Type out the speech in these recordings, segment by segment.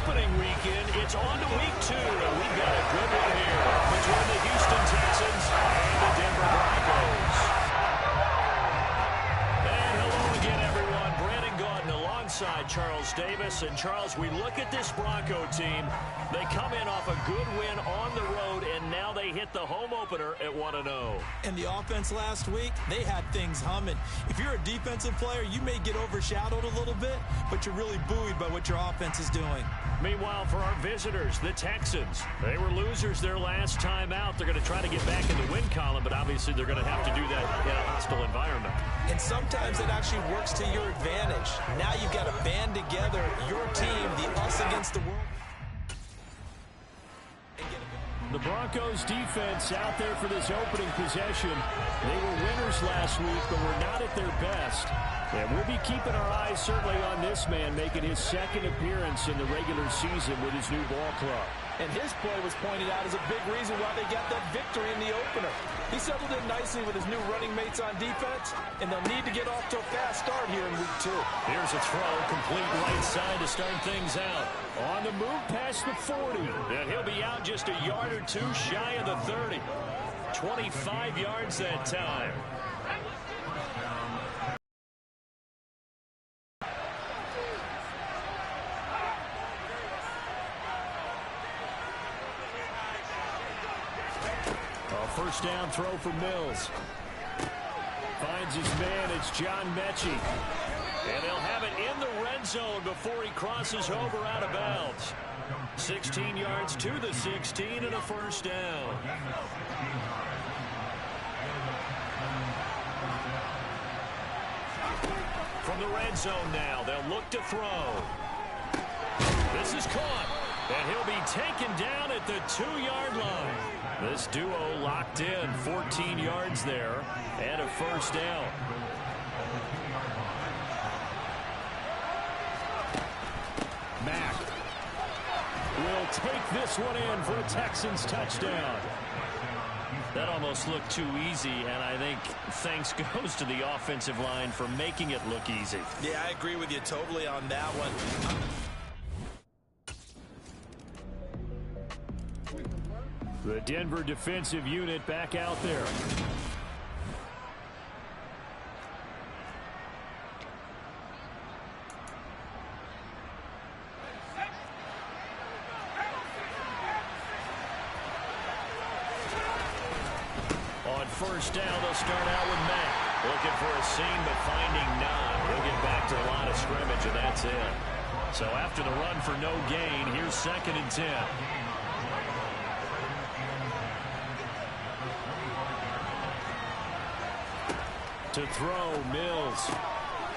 opening weekend. It's on to week 2, and we've got a good one here between the Houston Texans and the Denver Broncos. And hello again, everyone. Brandon Gaudin alongside Charles Davis. And, Charles, we look at this Bronco team. They come in off a good win on the road, and now they hit the home opener at 1-0. And the offense last week, they had things humming. If you're a defensive player, you may get overshadowed a little bit, but you're really buoyed by what your offense is doing. Meanwhile, for our visitors, the Texans, they were losers their last time out. They're going to try to get back in the win column, but obviously they're going to have to do that in a hostile environment. And sometimes it actually works to your advantage. Now you've got to band together your team, the us against the world. The Broncos defense out there for this opening possession. They were winners last week, but were not at their best. And we'll be keeping our eyes certainly on this man making his second appearance in the regular season with his new ball club. And his play was pointed out as a big reason why they got that victory in the opener. He settled in nicely with his new running mates on defense, and they'll need to get off to a fast start here in week 2. Here's a throw, complete right side to start things out. On the move past the 40, and he'll be out just a yard or two shy of the 30. 25 yards that time. First down throw for Mills. Finds his man. It's John Mechie. And they'll have it in the red zone before he crosses over out of bounds. 16 yards to the 16 and a first down. From the red zone now, they'll look to throw. This is caught. And he'll be taken down at the 2-yard line. This duo locked in, 14 yards there, and a first down. Mack will take this one in for a Texans touchdown. That almost looked too easy, and I think thanks goes to the offensive line for making it look easy. Yeah, I agree with you totally on that one. The Denver defensive unit back out there. On first down, they'll start out with Mack. Looking for a seam, but finding none. He'll get back to the line of scrimmage, and that's it. So after the run for no gain, here's 2nd and 10. To throw, Mills.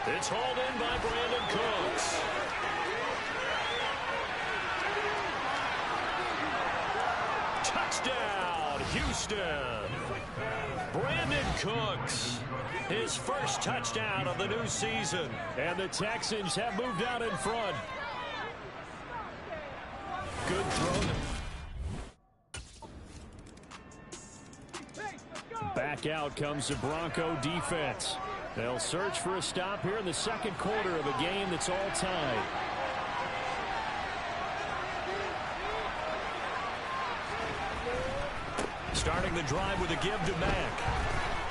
It's hauled in by Brandon Cooks. Touchdown, Houston. Brandon Cooks, his first touchdown of the new season. And the Texans have moved out in front. Good throw. Back out comes the Bronco defense. They'll search for a stop here in the second quarter of a game that's all tied. Starting the drive with a give to Mack.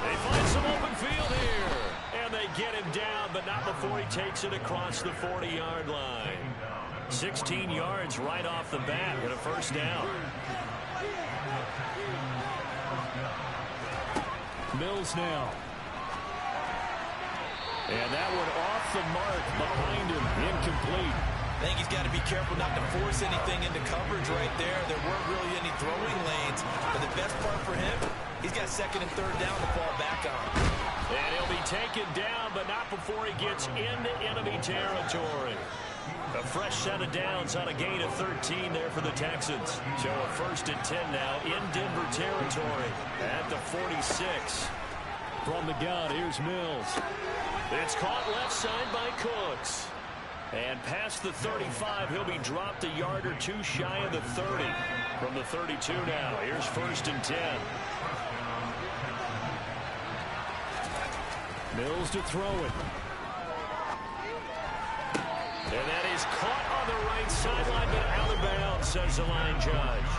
They find some open field here. And they get him down, but not before he takes it across the 40-yard line. 16 yards right off the bat and a first down. Mills now. And that one off the mark behind him. Incomplete. I think he's got to be careful not to force anything into coverage right there. There weren't really any throwing lanes. But the best part for him, he's got 2nd and 3rd down to fall back on. And he'll be taken down, but not before he gets into enemy territory. A fresh set of downs on a gain of 13 there for the Texans. So a 1st and 10 now in Denver territory at the 46. From the gun, here's Mills. It's caught left side by Cooks. And past the 35, he'll be dropped a yard or two shy of the 30. From the 32 now, here's 1st and 10. Mills to throw it. And that is caught on the right sideline, but says the line judge.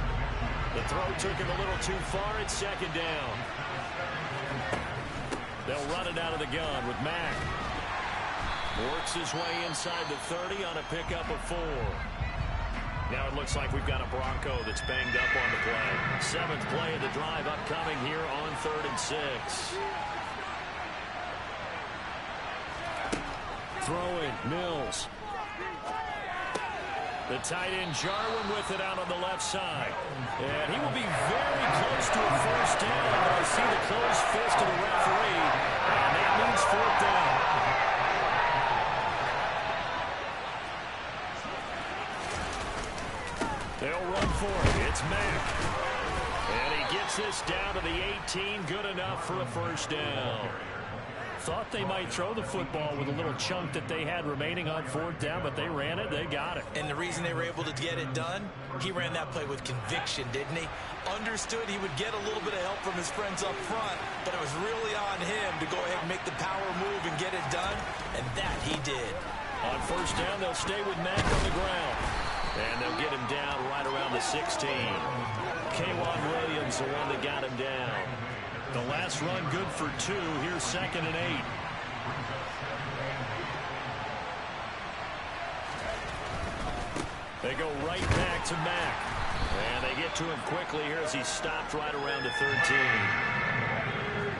The throw took it a little too far. It's second down. They'll run it out of the gun with Mack. Works his way inside the 30 on a pickup of 4. Now it looks like we've got a Bronco that's banged up on the play. 7th play of the drive upcoming here on 3rd and 6. Throwing, Mills. The tight end Jarwin with it out on the left side. And he will be very close to a first down, but I see the closed fist of the referee, and that means 4th down. They'll run for it. It's Mack. And he gets this down to the 18. Good enough for a first down. Thought they might throw the football with a little chunk that they had remaining on 4th down, but they ran it. They got it. And the reason they were able to get it done, he ran that play with conviction, didn't he? Understood he would get a little bit of help from his friends up front, but it was really on him to go ahead and make the power move and get it done, and that he did. On 1st down, they'll stay with Mack on the ground. And they'll get him down right around the 16. K'Wan Williams, the one that got him down. The last run good for 2. Here's 2nd and 8. They go right back to Mack. And they get to him quickly here as he stopped right around the 13.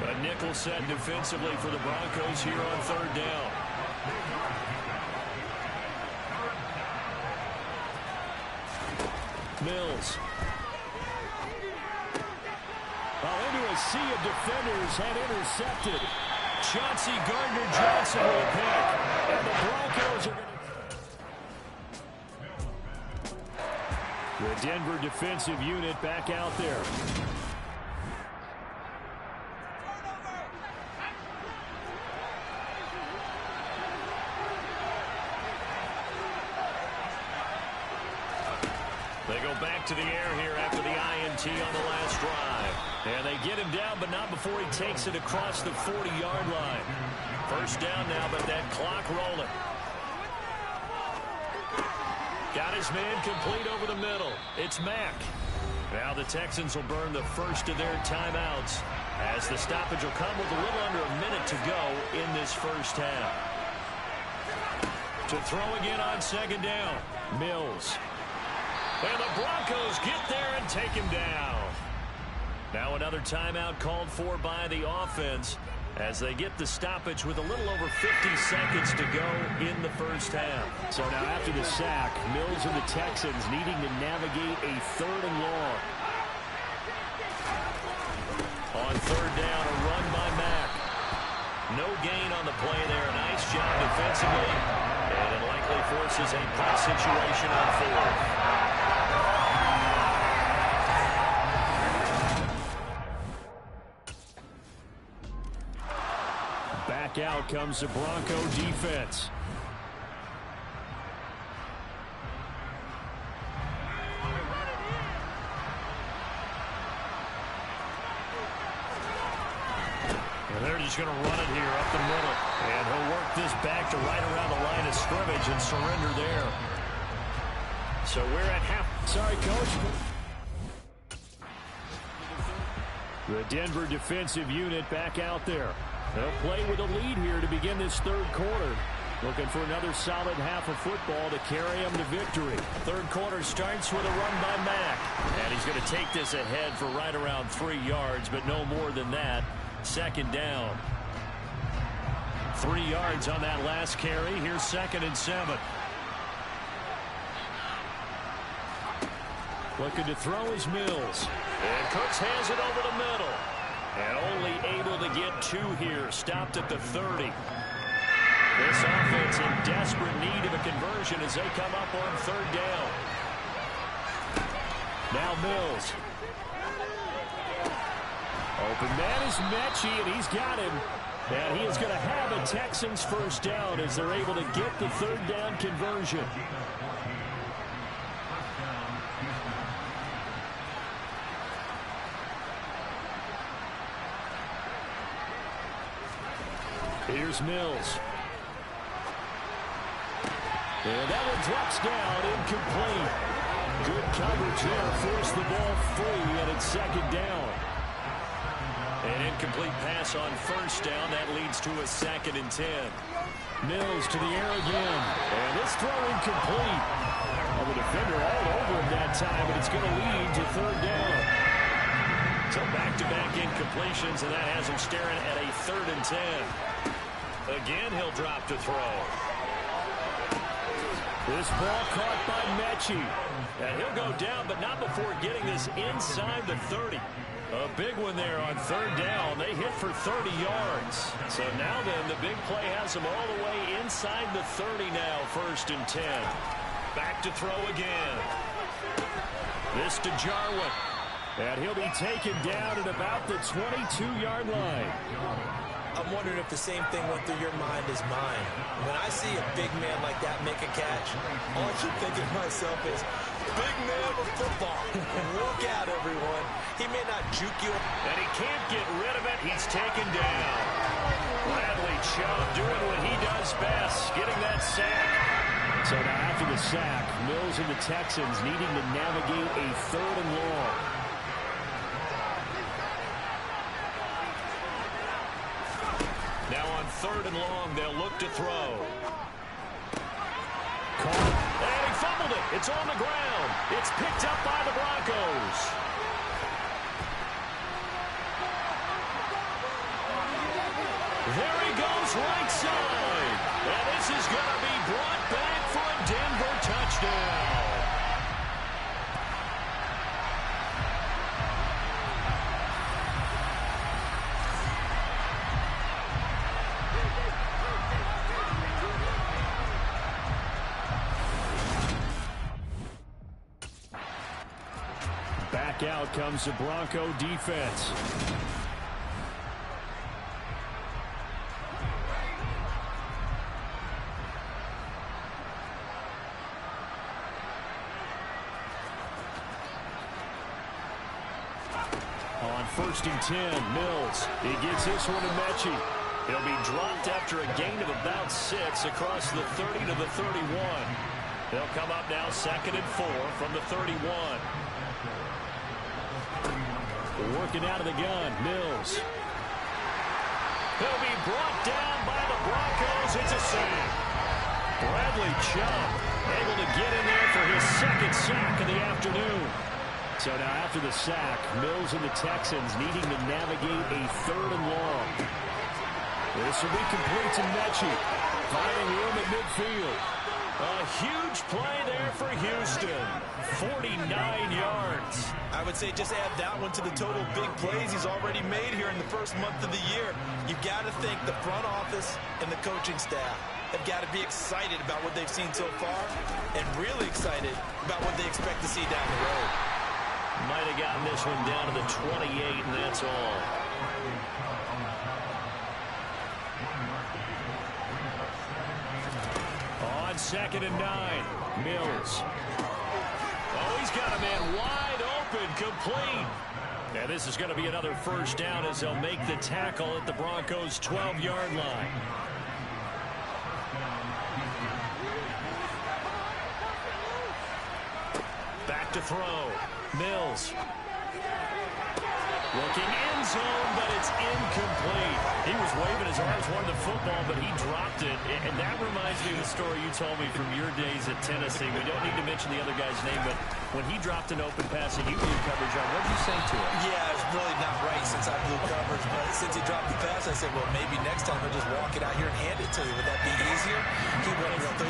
A nickel set defensively for the Broncos here on 3rd down. Mills. Into a sea of defenders had intercepted. Chauncey Gardner-Johnson with a pick. And the Broncos are going to... The Denver defensive unit back out there. They go back to the air here after the INT on the last drive. And they get him down, but not before he takes it across the 40-yard line. First down now, but that clock rolling. Got his man complete over the middle. It's Mack. Now the Texans will burn the first of their timeouts as the stoppage will come with a little under a minute to go in this first half. To throw again on 2nd down, Mills. And the Broncos get there and take him down. Now another timeout called for by the offense as they get the stoppage with a little over 50 seconds to go in the first half. So now after the sack, Mills and the Texans needing to navigate a 3rd and long. On 3rd down, a run by Mack. No gain on the play there. Nice job defensively. And it likely forces a punt situation on 4th. Back out comes the Bronco defense. And they're just going to run it here up the middle. And he'll work this back to right around the line of scrimmage and surrender there. So we're at half. Sorry, Coach. The Denver defensive unit back out there. They'll play with a lead here to begin this 3rd quarter. Looking for another solid half of football to carry them to victory. 3rd quarter starts with a run by Mack. And he's going to take this ahead for right around 3 yards, but no more than that. 2nd down. 3 yards on that last carry. Here's 2nd and 7. Looking to throw is Mills. And Cooks has it over the middle. And only able to get 2 here. Stopped at the 30. This offense in desperate need of a conversion as they come up on 3rd down. Now Mills. Open man is Mechie, and he's got him. And he is going to have a Texans first down as they're able to get the 3rd down conversion. Here's Mills. And that one drops down incomplete. Good coverage there. Forced the ball free, and it's second down. An incomplete pass on first down. That leads to a 2nd and 10. Mills to the air again. And this throw incomplete. Well, the defender all over him that time, but it's going to lead to 3rd down. So back-to-back incompletions, and that has him staring at a 3rd and 10. Again, he'll drop to throw. This ball caught by Mechie. And he'll go down, but not before getting this inside the 30. A big one there on 3rd down. They hit for 30 yards. So now then, the big play has them all the way inside the 30 now, 1st and 10. Back to throw again. This to Jarwin. And he'll be taken down at about the 22-yard line. I'm wondering if the same thing went through your mind as mine. When I see a big man like that make a catch, all I keep thinking to myself is, big man of football. Look out, everyone. He may not juke you. And he can't get rid of it. He's taken down. Bradley Chubb doing what he does best, getting that sack. So now after the sack, Mills and the Texans needing to navigate a 3rd and long. Now on 3rd and long, they'll look to throw. Caught. And he fumbled it. It's on the ground. It's picked up by the Broncos. There he goes, right side. And this is going to be brought back for a Denver touchdown. Back out comes the Bronco defense. On 1st and 10, Mills. He gets this one to Mechie. He'll be dropped after a gain of about 6 across the 30 to the 31. They'll come up now 2nd and 4 from the 31. Working out of the gun, Mills. He'll be brought down by the Broncos. It's a sack. Bradley Chubb able to get in there for his 2nd sack of the afternoon. So now after the sack, Mills and the Texans needing to navigate a 3rd and long. This will be complete to Mechie. Finding room at midfield. A huge play there for Houston. 49 yards. I would say just add that one to the total big plays he's already made here in the first month of the year. You've got to think the front office and the coaching staff have got to be excited about what they've seen so far and really excited about what they expect to see down the road. Might have gotten this one down to the 28, and that's all. On 2nd and 9, Mills. Oh, he's got a man wide open, complete. And this is going to be another 1st down as they'll make the tackle at the Broncos' 12-yard line. Back to throw. Mills. Looking end zone, but it's incomplete. He was waving his arms, wanted the football, but he dropped it. And that reminds me of the story you told me from your days at Tennessee. We don't need to mention the other guy's name, but when he dropped an open pass and you blew coverage on, what did you say to him? Yeah, it's really not right since I blew coverage, but since he dropped the pass, I said, well, maybe next time he'll just walk it out here and hand it to you. Would that be easier? He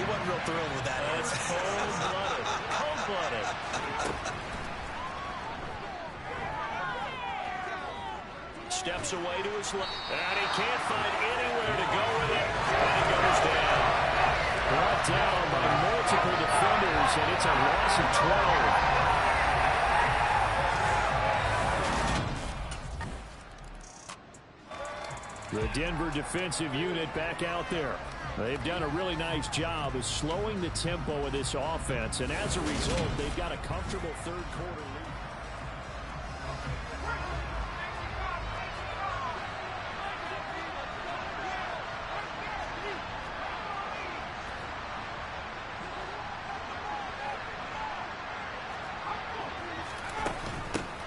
wasn't real thrilled with that. That's cold-blooded. Cold-blooded. Steps away to his left. And he can't find anywhere to go with it. And he goes down. Brought down by multiple defenders, and it's a loss of 12. The Denver defensive unit back out there. They've done a really nice job of slowing the tempo of this offense, and as a result, they've got a comfortable 3rd quarter lead.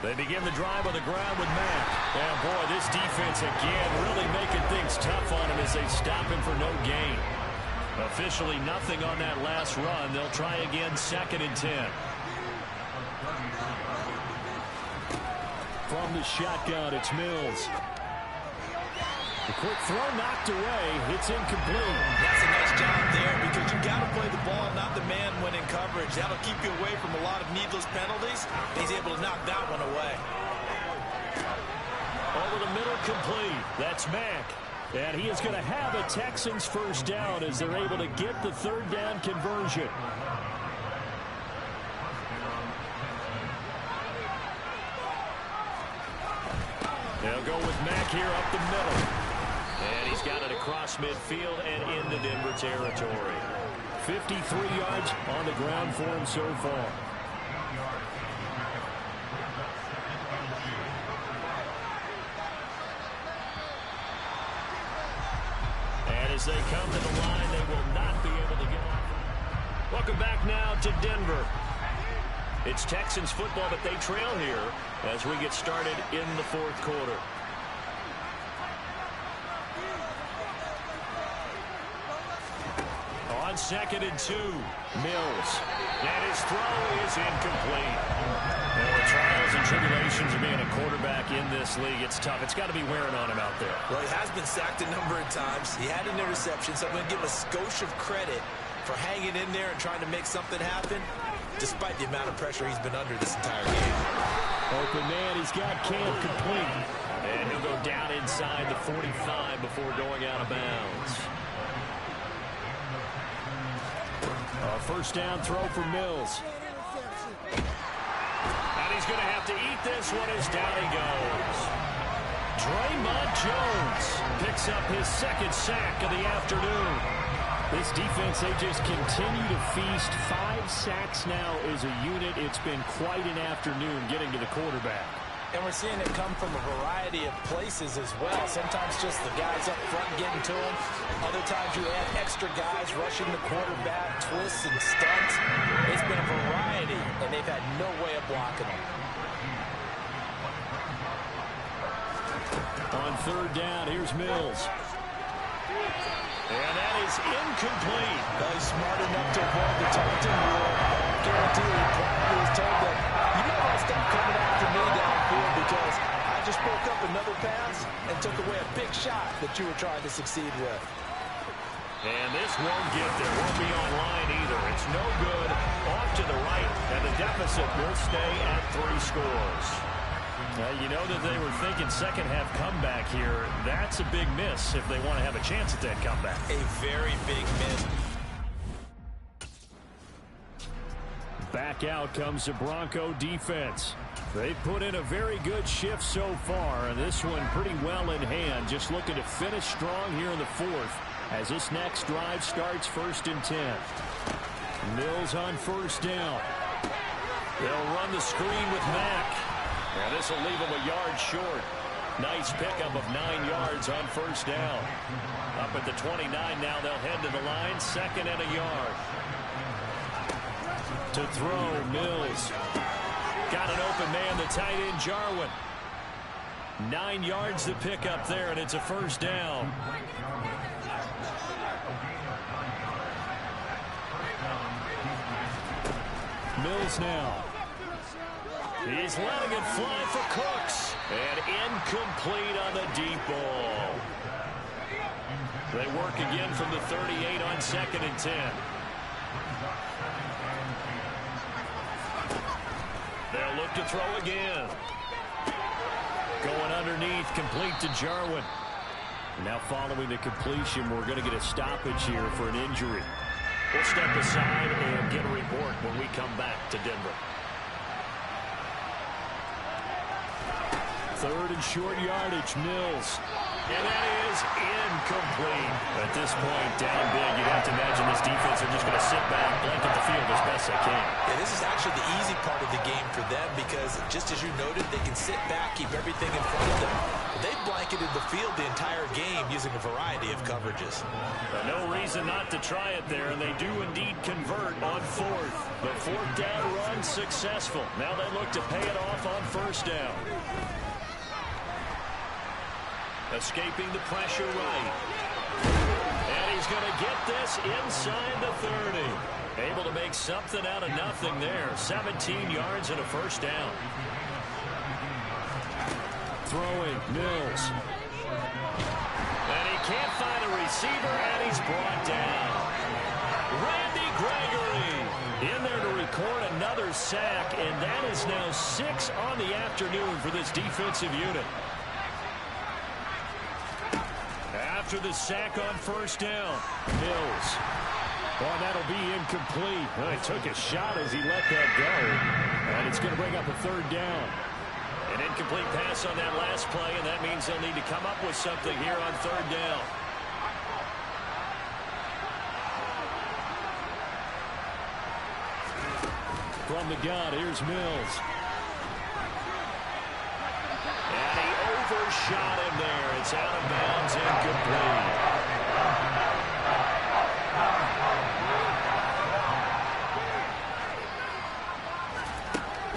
They begin the drive on the ground with Mack. And, boy, this defense again really making things tough on him as they stop him for no gain. Officially nothing on that last run. They'll try again 2nd and 10. From the shotgun, it's Mills. The quick throw knocked away. It's incomplete. That's a nice job there because you got to play the ball, not the man when in coverage. That'll keep you away from a lot of needless penalties. He's able to knock that one away. Over the middle, complete. That's Mack. And he is going to have a Texans first down as they're able to get the 3rd down conversion. They'll go with Mack here up the middle. And he's got it across midfield and into Denver territory. 53 yards on the ground for him so far. And as they come to the line, they will not be able to get off. Welcome back now to Denver. It's Texans football, but they trail here as we get started in the 4th quarter. On 2nd and 2, Mills. And his throw is incomplete. Well, the trials and tribulations of being a quarterback in this league, it's tough. It's got to be wearing on him out there. Well, he has been sacked a number of times. He had an interception, so I'm going to give him a skosh of credit for hanging in there and trying to make something happen, despite the amount of pressure he's been under this entire game. Open man, he's got Cam complete. And he'll go down inside the 45 before going out of bounds. A first down throw for Mills. And he's going to have to eat this one as down he goes. Draymond Jones picks up his 2nd sack of the afternoon. This defense, they just continue to feast. 5 sacks now as a unit. It's been quite an afternoon getting to the quarterback. And we're seeing it come from a variety of places as well. Sometimes just the guys up front getting to him. Other times you add extra guys rushing the quarterback, twists and stunts. It's been a variety, and they've had no way of blocking them. On 3rd down, here's Mills. And that is incomplete. He's smart enough to avoid the taunting rule. Guarantee he probably was told that you might want to stop coming after me downfield because I just broke up another pass and took away a big shot that you were trying to succeed with. And this won't get there. Won't be online either. It's no good. Off to the right, and the deficit will stay at 3 scores. You know that they were thinking second half comeback here. That's a big miss if they want to have a chance at that comeback. A very big miss. Back out comes the Bronco defense. They've put in a very good shift so far, and this one pretty well in hand. Just looking to finish strong here in the 4th as this next drive starts 1st and 10. Mills on 1st down. They'll run the screen with Mack. And this will leave him a yard short. Nice pickup of 9 yards on 1st down. Up at the 29 now, they'll head to the line. 2nd and a yard. To throw, Mills. Got an open man, the tight end, Jarwin. 9 yards to pick up there, and it's a 1st down. Mills now. He's letting it fly for Cooks. And incomplete on the deep ball. They work again from the 38 on 2nd and 10. They'll look to throw again. Going underneath, complete to Jarwin. Now following the completion, we're going to get a stoppage here for an injury. We'll step aside and get a report when we come back to Denver. 3rd and short yardage, Mills. And that is incomplete. At this point, down big, you'd have to imagine this defense are just going to sit back, blanket the field as best they can. Yeah, this is actually the easy part of the game for them because, just as you noted, they can sit back, keep everything in front of them. They've blanketed the field the entire game using a variety of coverages. No reason not to try it there, and they do indeed convert on fourth. The fourth down run successful. Now they look to pay it off on first down. Escaping the pressure right. And he's going to get this inside the 30. Able to make something out of nothing there. 17 yards and a first down. Throwing, Mills. And he can't find a receiver, and he's brought down. Randy Gregory in there to record another sack, and that is now 6 on the afternoon for this defensive unit. After the sack on first down, Mills. Well, that'll be incomplete. Well, he took a shot as he let that go. And it's going to bring up a third down. An incomplete pass on that last play, and that means they'll need to come up with something here on third down. From the gun, here's Mills. And he overshot him there. It's out of bounds, incomplete.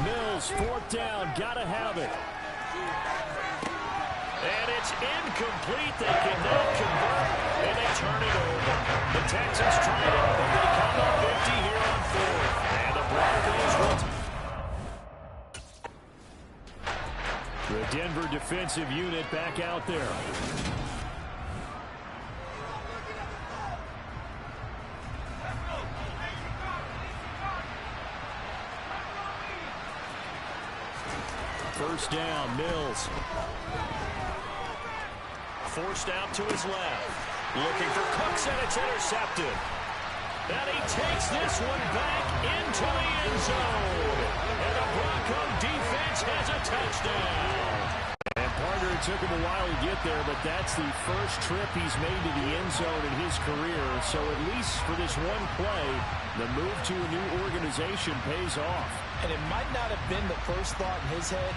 Mills, fourth down, gotta have it. And it's incomplete. They cannot convert, and they turn it over. The Texans tried it, but they come up 50 here on fourth. And the Broncos will. The Denver defensive unit back out there. First down, Mills. Forced out to his left. Looking for Cooks, and it's intercepted. And he takes this one back into the end zone. And the Bronco defense has a touchdown. And partner, it took him a while to get there, but that's the first trip he's made to the end zone in his career. So at least for this one play, the move to a new organization pays off. And it might not have been the first thought in his head,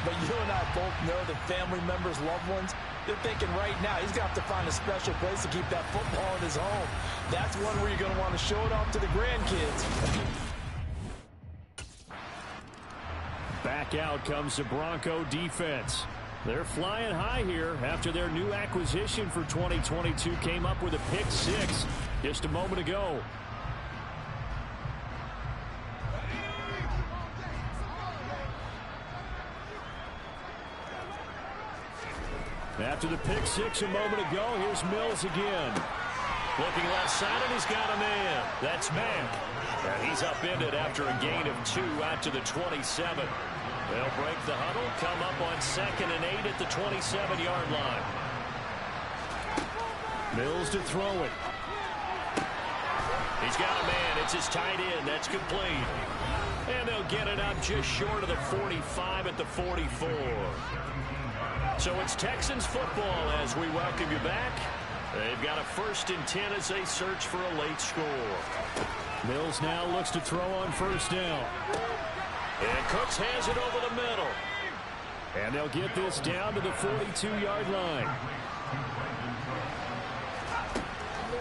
but you and I both know that family members, loved ones, they're thinking right now he's going to have to find a special place to keep that football in his home. That's one where you're going to want to show it off to the grandkids. Back out comes the Bronco defense. They're flying high here after their new acquisition for 2022 came up with a pick six just a moment ago. After the pick six a moment ago, here's Mills again. Looking left side, and he's got a man. That's Mack. And he's upended after a gain of 2 out to the 27. They'll break the huddle, come up on 2nd and 8 at the 27-yard line. Mills to throw it. He's got a man. It's his tight end. That's complete. And they'll get it up just short of the 45 at the 44. So it's Texans football as we welcome you back. They've got a 1st and 10 as they search for a late score. Mills now looks to throw on first down. And Cooks has it over the middle. And they'll get this down to the 42-yard line.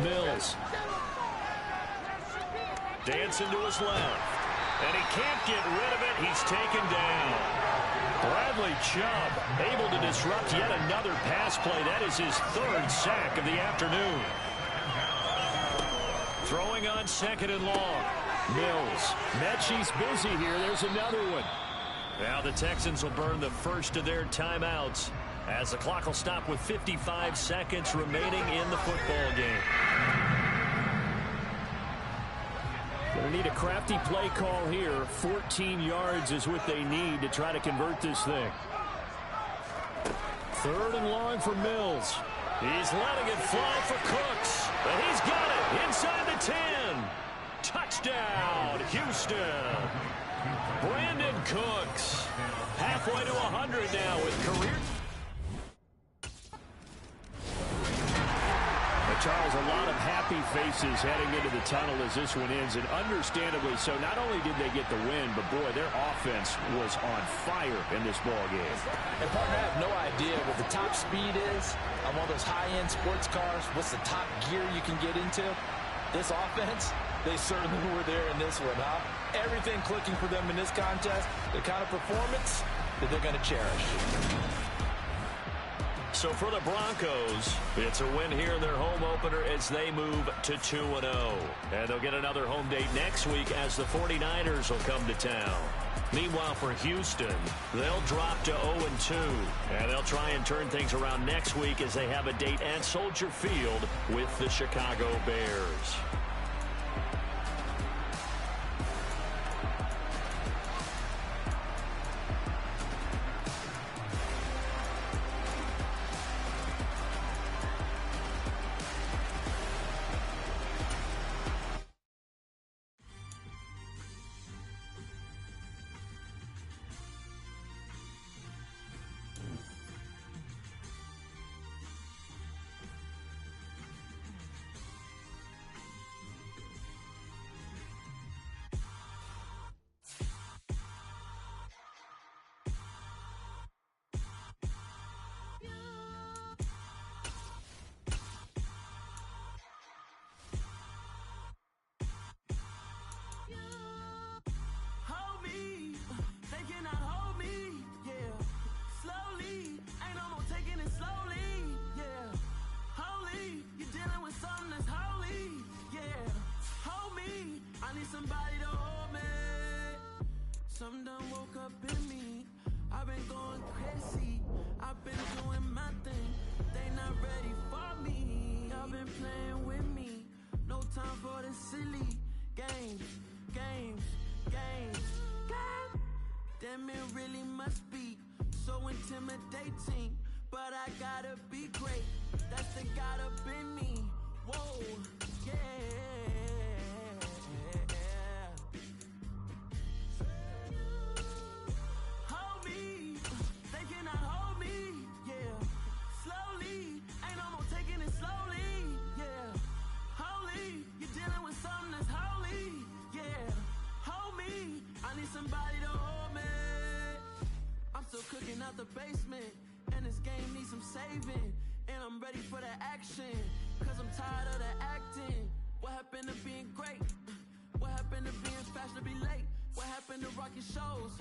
Mills. Dancing to his left. And he can't get rid of it. He's taken down. Bradley Chubb able to disrupt yet another pass play. That is his 3rd sack of the afternoon. Throwing on 2nd and long. Mills. Mechie's busy here. There's another one. Now the Texans will burn the first of their timeouts as the clock will stop with 55 seconds remaining in the football game. Going to need a crafty play call here. 14 yards is what they need to try to convert this thing. 3rd and long for Mills. He's letting it fly for Cooks. And he's got it inside the 10. Touchdown, Houston. Brandon Cooks. Halfway to 100 now with career. Charles, a lot of happy faces heading into the tunnel as this one ends, and understandably so. Not only did they get the win, but, boy, their offense was on fire in this ball game. And, partner, I have no idea what the top speed is on one of those high-end sports cars. What's the top gear you can get into? This offense, they certainly were there in this one, huh? Everything clicking for them in this contest, the kind of performance that they're going to cherish. So for the Broncos, it's a win here in their home opener as they move to 2-0. And they'll get another home date next week as the 49ers will come to town. Meanwhile, for Houston, they'll drop to 0-2. And they'll try and turn things around next week as they have a date at Soldier Field with the Chicago Bears. Something done woke up in me. I've been going crazy. I've been doing my thing. They not ready for me. Y'all been playing with me. No time for the silly games. Damn, it really must be so intimidating. But I gotta be great. That's the God up in me. Whoa, yeah. Somebody to hold me. I'm still cooking out the basement, and this game needs some saving. And I'm ready for the action, cause I'm tired of the acting. What happened to being great? What happened to being fashionably late? What happened to rocking shows?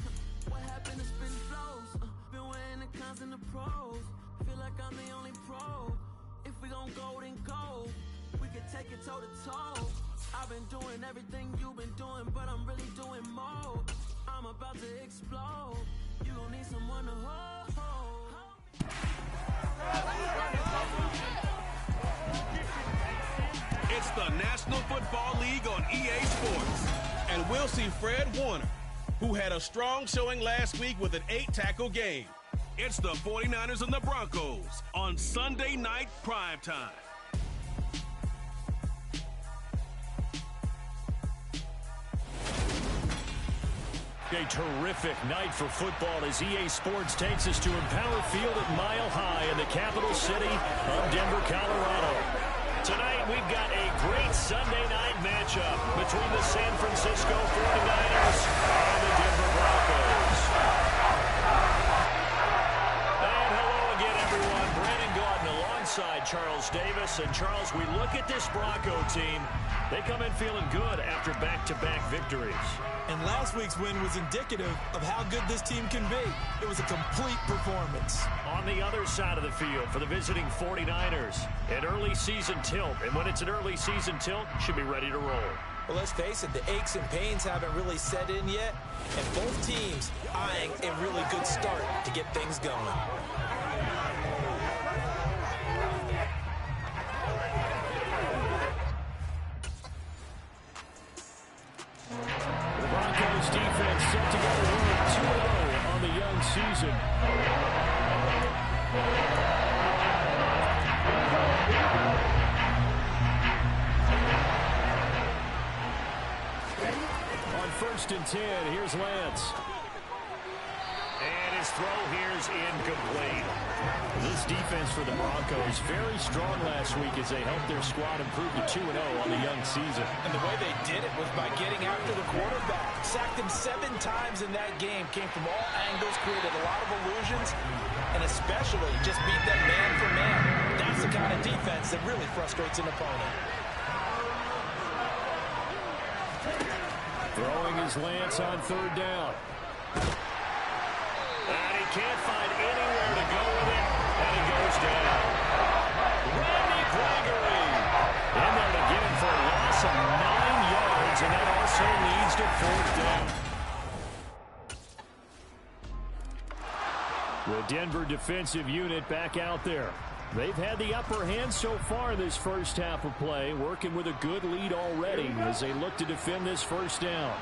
What happened to spitting flows? Been weighing the cons and the pros. Feel like I'm the only pro. If we gon' go, then go. We could take it toe to toe. I've been doing everything you've been doing, but I'm really doing more. I'm about to explode. You gon' need someone to hold. It's the National Football League on EA Sports. And we'll see Fred Warner, who had a strong showing last week with an 8-tackle game. It's the 49ers and the Broncos on Sunday night primetime. A terrific night for football as EA Sports takes us to Empower Field at Mile High in the capital city of Denver, Colorado. Tonight, we've got a great Sunday night matchup between the San Francisco 49ers and the Denver Broncos. And hello again, everyone. Brandon Gaudin alongside Charles Davis. And Charles, we look at this Bronco team. They come in feeling good after back-to-back victories. And last week's win was indicative of how good this team can be. It was a complete performance. On the other side of the field for the visiting 49ers, an early season tilt. And when it's an early season tilt, should be ready to roll. Well, let's face it, the aches and pains haven't really set in yet. And both teams eyeing a really good start to get things going. Defense set to go to 2-0 on the young season. On 1st and 10, here's Lance. And his throw here is incomplete. This defense for the Broncos very strong last week as they helped their squad improve to 2-0 on the young season. And the way they did it was by getting after the quarterback. Sacked him 7 times in that game. Came from all angles, created a lot of illusions, and especially just beat them man for man. That's the kind of defense that really frustrates an opponent. Throwing his Lance on 3rd down. And he can't find anywhere to go with it, and he goes down. Randy Gregory in there to get him for a loss of 9 yards, and that also leads to 4th down. The Denver defensive unit back out there. They've had the upper hand so far in this first half of play, working with a good lead already as they look to defend this 1st down.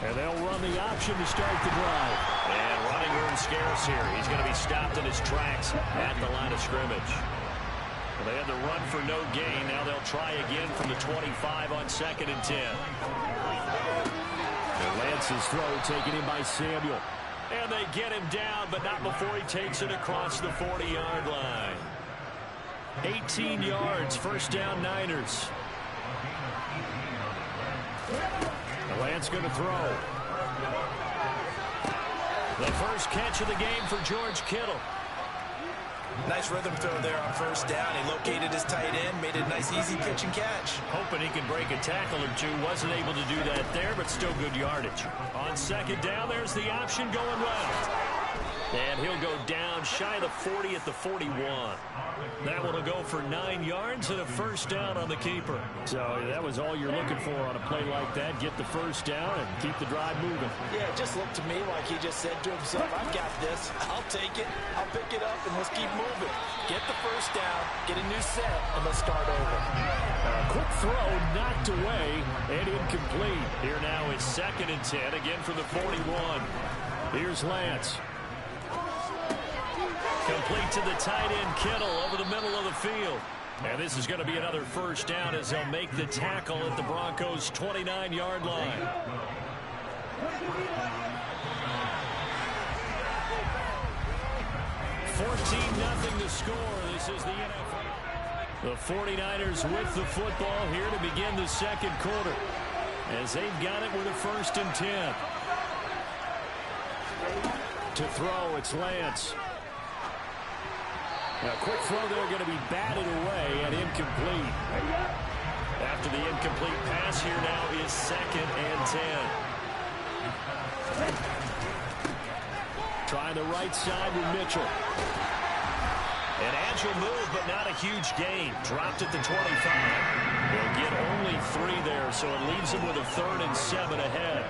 And they'll run the option to start the drive. And running room scarce here. He's going to be stopped in his tracks at the line of scrimmage. Well, they had the run for no gain. Now they'll try again from the 25 on 2nd and 10. And Lance's throw taken in by Samuel. And they get him down, but not before he takes it across the 40-yard line. 18 yards, 1st down Niners. Lance going to throw. The first catch of the game for George Kittle. Nice rhythm throw there on 1st down. He located his tight end, made a nice easy pitch and catch. Hoping he can break a tackle or two. Wasn't able to do that there, but still good yardage. On 2nd down, there's the option going left. And he'll go down shy of the 40 at the 41. That one will go for 9 yards and a 1st down on the keeper. So that was all you're looking for on a play like that. Get the 1st down and keep the drive moving. Yeah, it just looked to me like he just said to himself, I've got this. I'll take it. I'll pick it up, and let's keep moving. Get the 1st down, get a new set, and let's start over. Quick throw knocked away and incomplete. Here now is 2nd and 10, again from the 41. Here's Lance. Complete to the tight end, Kittle, over the middle of the field. And this is going to be another 1st down as they'll make the tackle at the Broncos' 29-yard line. $14-0 to score. This is the NFL. The 49ers with the football here to begin the 2nd quarter, as they've got it with a 1st and 10. To throw, it's Lance. A quick throw there, going to be batted away and incomplete. After the incomplete pass, here now is 2nd and 10. Trying the right side with Mitchell. An agile move, but not a huge gain. Dropped at the 25. They'll get only 3 there, so it leaves them with a 3rd and 7 ahead.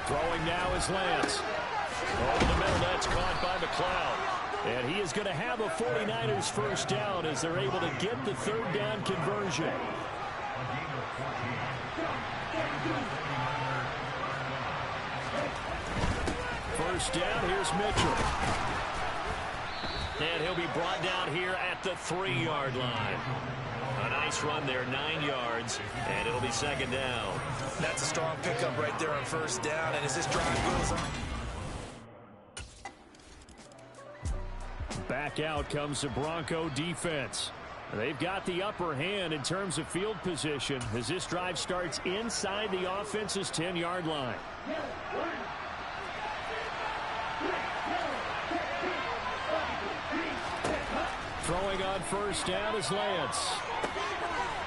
Throwing now is Lance. Over the middle, that's caught by McLeod. And he is going to have a 49ers 1st down as they're able to get the 3rd down conversion. First down, here's Mitchell. And he'll be brought down here at the 3-yard line. A nice run there, 9 yards, and it'll be 2nd down. That's a strong pickup right there on 1st down, and as this drive goes on. Back out comes the Bronco defense. They've got the upper hand in terms of field position as this drive starts inside the offense's 10-yard line. Throwing on 1st down is Lance.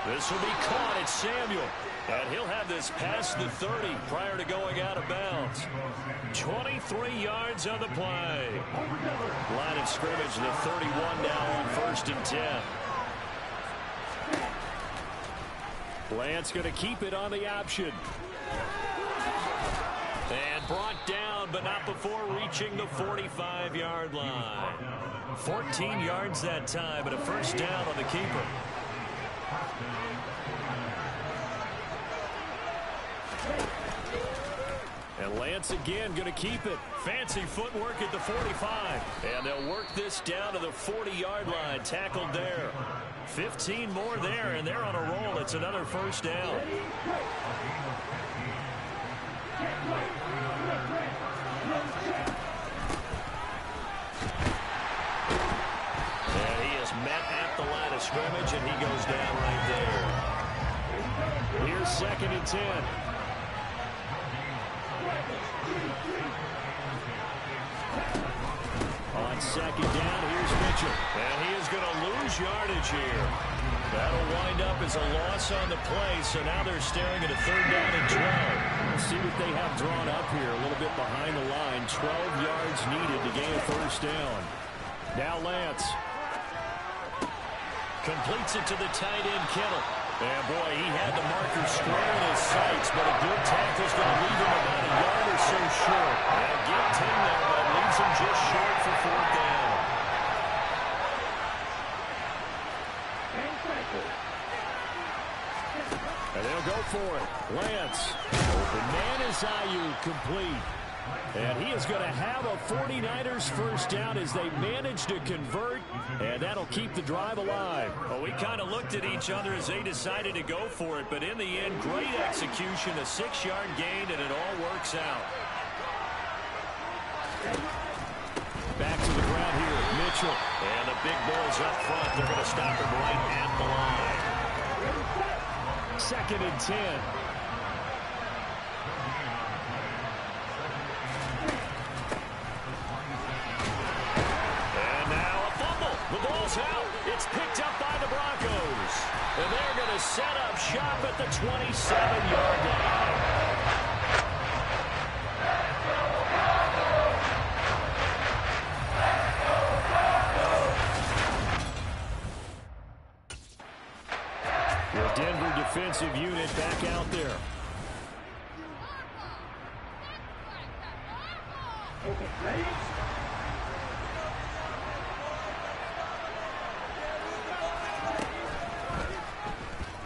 This will be caught. It's Samuel. And he'll have this past the 30 prior to going out of bounds. 23 yards on the play. Line of scrimmage, the 31 now on 1st and 10. Lance going to keep it on the option. And brought down, but not before reaching the 45-yard line. 14 yards that time, and a 1st down on the keeper. And Lance again going to keep it. Fancy footwork at the 45. And they'll work this down to the 40-yard line. Tackled there. 15 more there, and they're on a roll. It's another first down. And he is met at the line of scrimmage, and he goes down right there. Here's 2nd and 10. On 2nd down, here's Mitchell. And he is going to lose yardage here. That'll wind up as a loss on the play, so now they're staring at a 3rd down and 12. Let's see what they have drawn up here, a little bit behind the line. 12 yards needed to gain a 1st down. Now Lance. Completes it to the tight end, Kittle. And boy, he had the marker square in his sights, but a good tackle's going to leave him about a yard or so short. And get 10 there, but leaves him just short for 4th down. And they'll go for it. Lance. Open man is Ayuk, complete. And he is going to have a 49ers 1st down as they manage to convert, and that'll keep the drive alive. Well, we kind of looked at each other as they decided to go for it, but in the end, great execution, a 6-yard gain, and it all works out. Back to the ground here, Mitchell. And the big boys up front, they're going to stop him right at the line. 2nd and 10. The ball's out. It's picked up by the Broncos. And they're going to set up shop at the 27-yard line. The Denver defensive unit back out there. Okay, ready?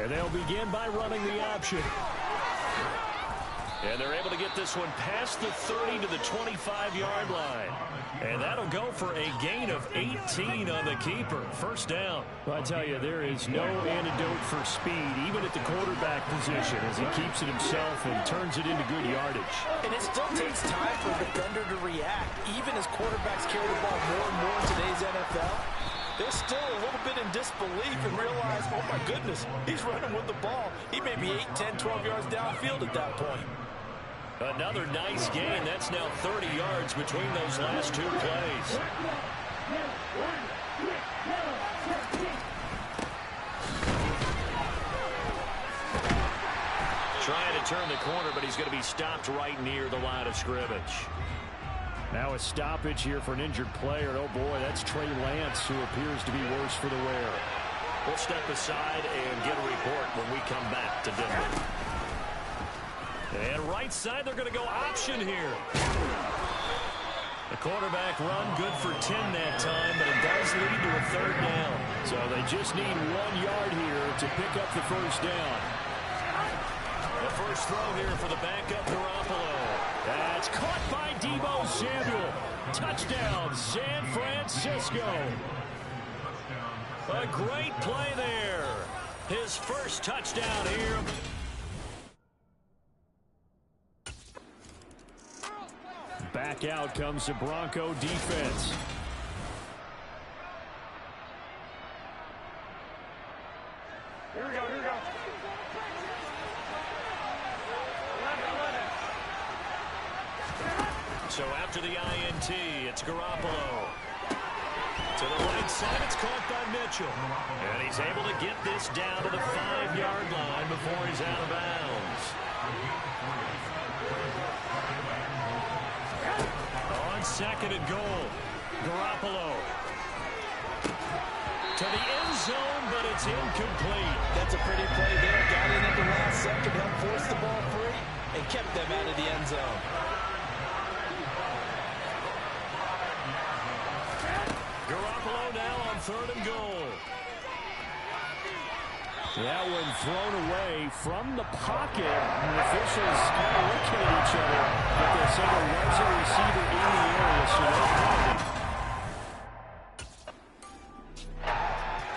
And they'll begin by running the option. And they're able to get this one past the 30 to the 25-yard line. And that'll go for a gain of 18 on the keeper. 1st down. Well, I tell you, there is no antidote for speed, even at the quarterback position, as he keeps it himself and turns it into good yardage. And it still takes time for a defender to react, even as quarterbacks carry the ball more and more in today's NFL. They're still a little bit in disbelief and realize, oh, my goodness, he's running with the ball. He may be 8, 10, 12 yards downfield at that point. Another nice gain. That's now 30 yards between those last 2 plays. Trying to turn the corner, but he's going to be stopped right near the line of scrimmage. Now a stoppage here for an injured player. Oh, boy, that's Trey Lance, who appears to be worse for the wear. We'll step aside and get a report when we come back to Denver. And right side, they're going to go option here. The quarterback run good for 10 that time, but it does lead to a 3rd down. So they just need 1 yard here to pick up the 1st down. The first throw here for the backup Garoppolo. That's caught by Deebo Samuel. Touchdown, San Francisco. A great play there. His first touchdown here. Back out comes the Bronco defense. Here we go, here we go. So after the INT, it's Garoppolo. To the right side, it's caught by Mitchell. And he's able to get this down to the 5-yard line before he's out of bounds. On 2nd and goal, Garoppolo. To the end zone, but it's incomplete. That's a pretty play there. Got in at the last second, helped force the ball free, and kept them out of the end zone. Garoppolo now on 3rd and goal. That one thrown away from the pocket. And the officials kind of looking at each other. But they say there was a receiver in the area, so no penalty.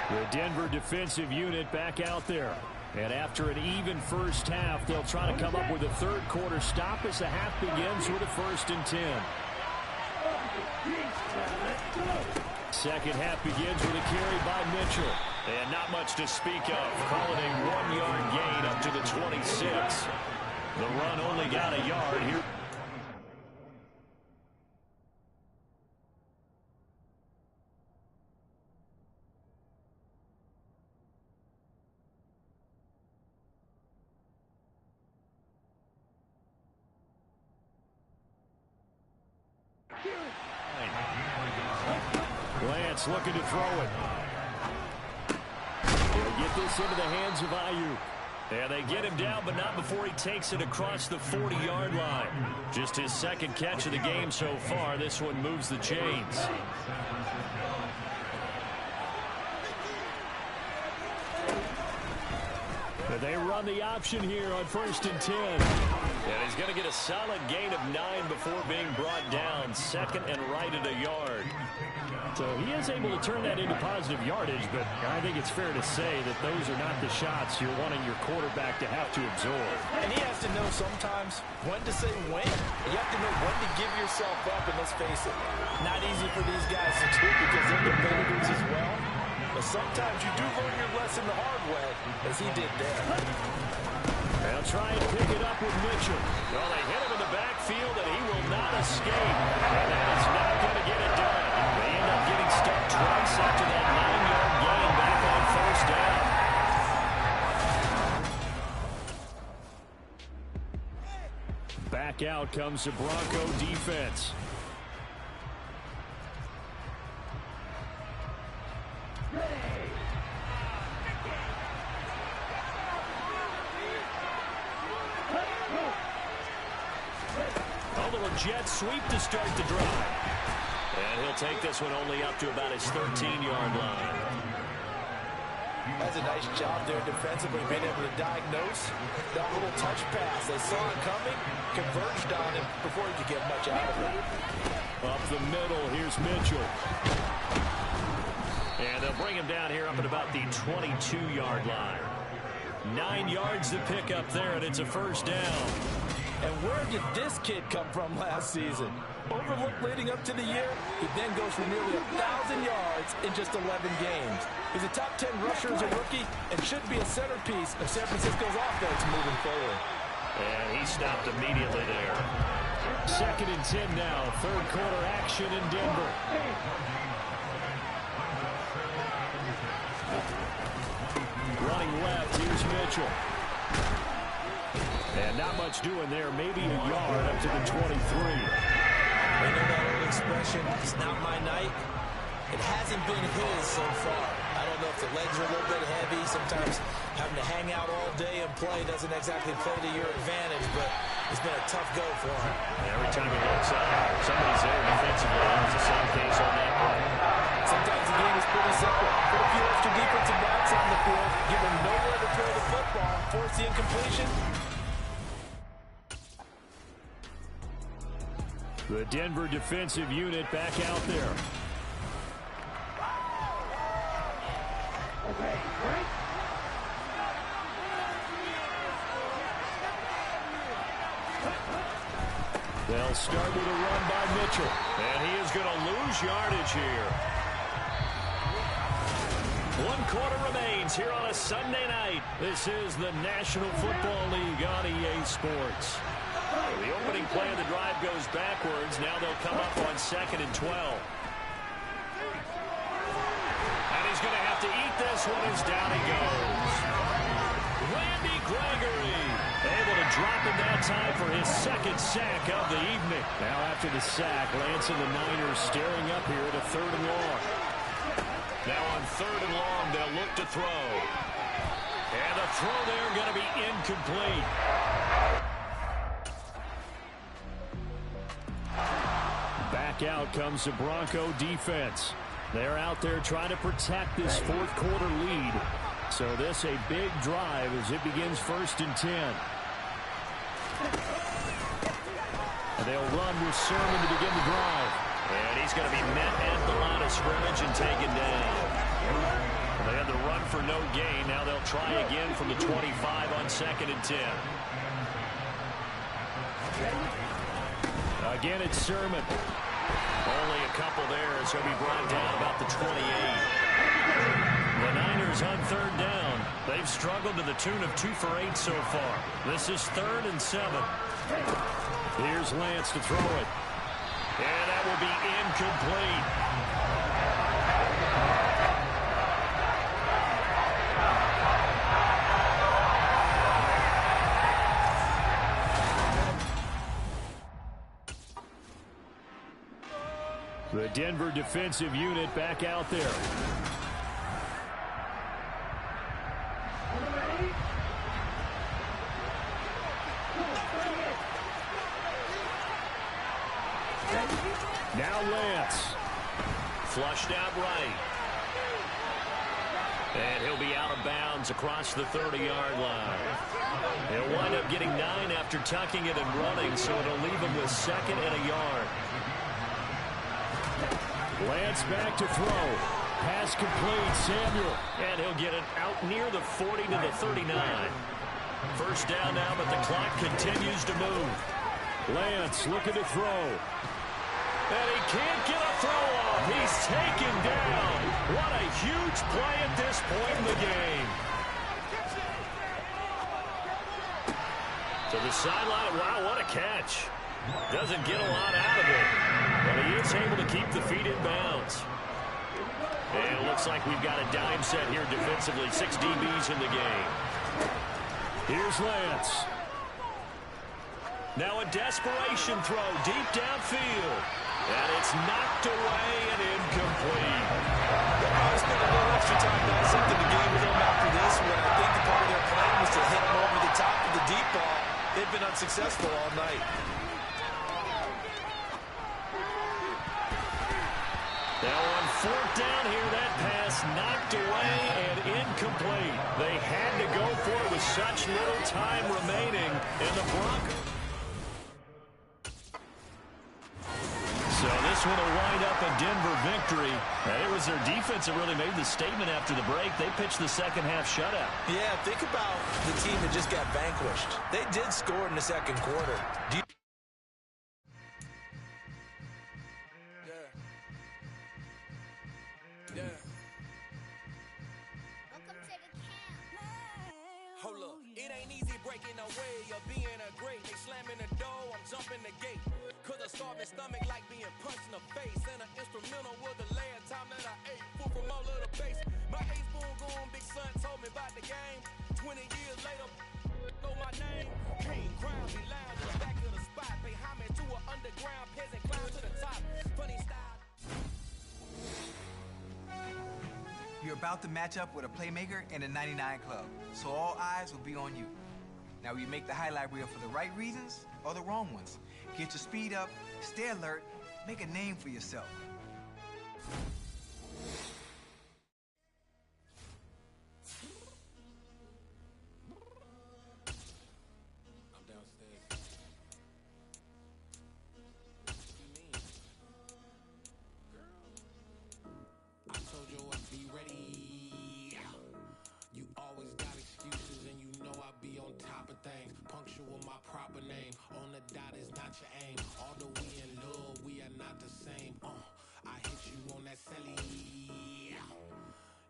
The Denver defensive unit back out there. And after an even first half, they'll try to come up with a third quarter stop as the half begins with a 1st and 10. Second half begins with a carry by Mitchell. And not much to speak of. Call it a 1-yard gain up to the 26. The run only got a yard here. Lance looking to throw it. They'll get this into the hands of Ayuk. And they get him down, but not before he takes it across the 40-yard line. Just his second catch of the game so far. This one moves the chains. But they run the option here on 1st and 10. And he's going to get a solid gain of 9 before being brought down. 2nd and right at a yard. So he is able to turn that into positive yardage, but I think it's fair to say that those are not the shots you're wanting your quarterback to have to absorb. And he has to know sometimes when to say when. You have to know when to give yourself up, and let's face it, not easy for these guys to do because they're competitors as well. But sometimes you do learn your lesson the hard way, as he did there. They'll try and pick it up with Mitchell. Well, they hit him in the backfield, and he will not escape. And that is not going to get it done. They end up getting stuck twice after that 9-yard gain back on 1st down. Back out comes the Bronco defense. Jet sweep to start the drive. And he'll take this one only up to about his 13-yard line. That's a nice job there defensively, being able to diagnose that little touch pass. They saw it coming, converged on him before he could get much out of it. Up the middle, here's Mitchell. And they'll bring him down here up at about the 22-yard line. 9 yards to pick up there, and it's a 1st down. And where did this kid come from last season? Overlooked leading up to the year, he then goes for nearly 1,000 yards in just 11 games. He's a top 10 rusher as a rookie and should be a centerpiece of San Francisco's offense moving forward. And he stopped immediately there. 2nd and 10 now, 3rd quarter action in Denver. Running left, here's Mitchell. And not much doing there, maybe a yard up to the 23. You know that old expression, it's not my night? It hasn't been his so far. I don't know if the legs are a little bit heavy. Sometimes having to hang out all day and play doesn't exactly play to your advantage, but it's been a tough go for him. Every time he looks up, somebody's there defensively. It's the same case on that play. Sometimes the game is pretty simple. Put a few extra defensive backs on the field, give them nowhere to throw the football, force the incompletion. The Denver defensive unit back out there. They'll start with a run by Mitchell. And he is going to lose yardage here. 1 quarter remains here on a Sunday night. This is the National Football League on EA Sports. The opening play of the drive goes backwards. Now they'll come up on 2nd and 12. And he's going to have to eat this one as down he goes. Randy Gregory able to drop him that time for his 2nd sack of the evening. Now after the sack, Lance and the Niners staring up here at a 3rd and long. Now on 3rd and long, they'll look to throw. And the throw there going to be incomplete. Back out comes the Bronco defense. They're out there trying to protect this 4th quarter lead. So this a big drive as it begins 1st and 10. And they'll run with Sermon to begin the drive. And he's going to be met at the line of scrimmage and taken down. for no gain. Now they'll try again from the 25 on 2nd and 10. Again, it's Sermon. Only a couple there as he'll be brought down about the 28. The Niners on 3rd down. They've struggled to the tune of 2 for 8 so far. This is 3rd and 7. Here's Lance to throw it. And that will be incomplete. The Denver defensive unit back out there. Now Lance. Flushed out right. And he'll be out of bounds across the 30-yard line. He'll wind up getting 9 after tucking it and running, so it'll leave him with 2nd and a yard. Lance back to throw. Pass complete, Samuel. And he'll get it out near the 40 to the 39. First down now, but the clock continues to move. Lance looking to throw. And he can't get a throw off. He's taken down. What a huge play at this point in the game. To the sideline. Wow, what a catch. Doesn't get a lot out of it, but he is able to keep the feet in bounds. And it looks like we've got a dime set here defensively. 6 DBs in the game. Here's Lance. Now a desperation throw deep downfield. And it's knocked away and incomplete. I spent a little extra time dissecting the game with them after this one. I think the part of their plan was to hit them over the top of the deep ball. They've been unsuccessful all night. Now on 4th down here, that pass knocked away and incomplete. They had to go for it with such little time remaining in the Broncos. So this one will wind up a Denver victory. And it was their defense that really made the statement after the break. They pitched the second half shutout. Yeah, think about the team that just got vanquished. They did score in the 2nd quarter. Hold up, it ain't easy breaking away or being a great. They slamming the door, I'm jumping the gate. Cause a starving stomach like being punched in the face. And an instrumental was the last time that I ate. Food from all of the base. My A-spoon gone, big son told me about the game. 20 years later, know my name. King, crown, be loud in the back of the spot. Pay homage to an underground peasant, climb to the top. Funny style. You're about to match up with a playmaker and a 99 club, so all eyes will be on you. Now, you make the highlight reel for the right reasons or the wrong ones. Get your speed up, stay alert, make a name for yourself. I'm downstairs. What you mean? I told you I'd be ready. You always got excuses and you know I be on top of things. Punctual my proper name. On the dot is not your aim. Although we in love, we are not the same. I hit you on that celly.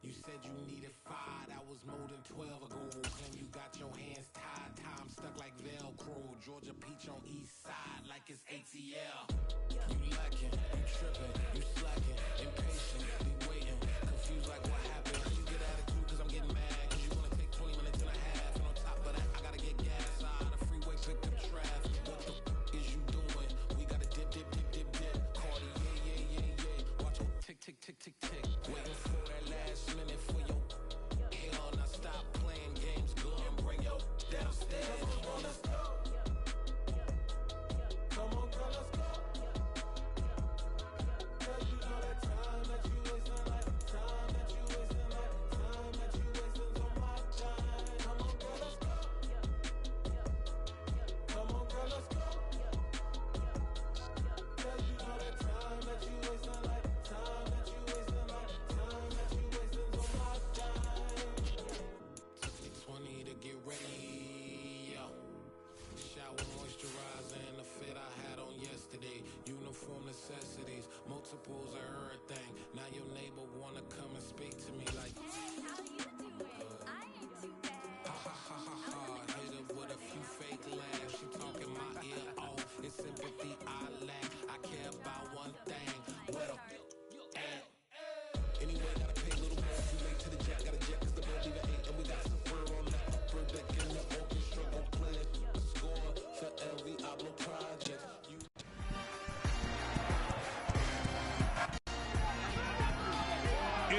You said you needed 5, that was more than 12 ago. Claim you got your hands tied, time stuck like Velcro. Georgia Peach on east side like it's ATL. You lacking, you tripping, you slacking, impatient, be waiting, confused like what happened. You get attitude cause I'm getting mad, cause you wanna take 20 minutes and a half. And on top of that, I gotta get gas out of the freeway, pick up traffic. What the is you doing? We gotta dip, dip, dip, dip, dip. Cardi, yeah. Watch your tick, tick, tick, tick, tick. Waiting for that last minute for your hell. Now stop playing games, go and bring your downstairs. Come on, let's go. Come on, girl, let's go. Cause you know that time that you wasting, like time that you wasting,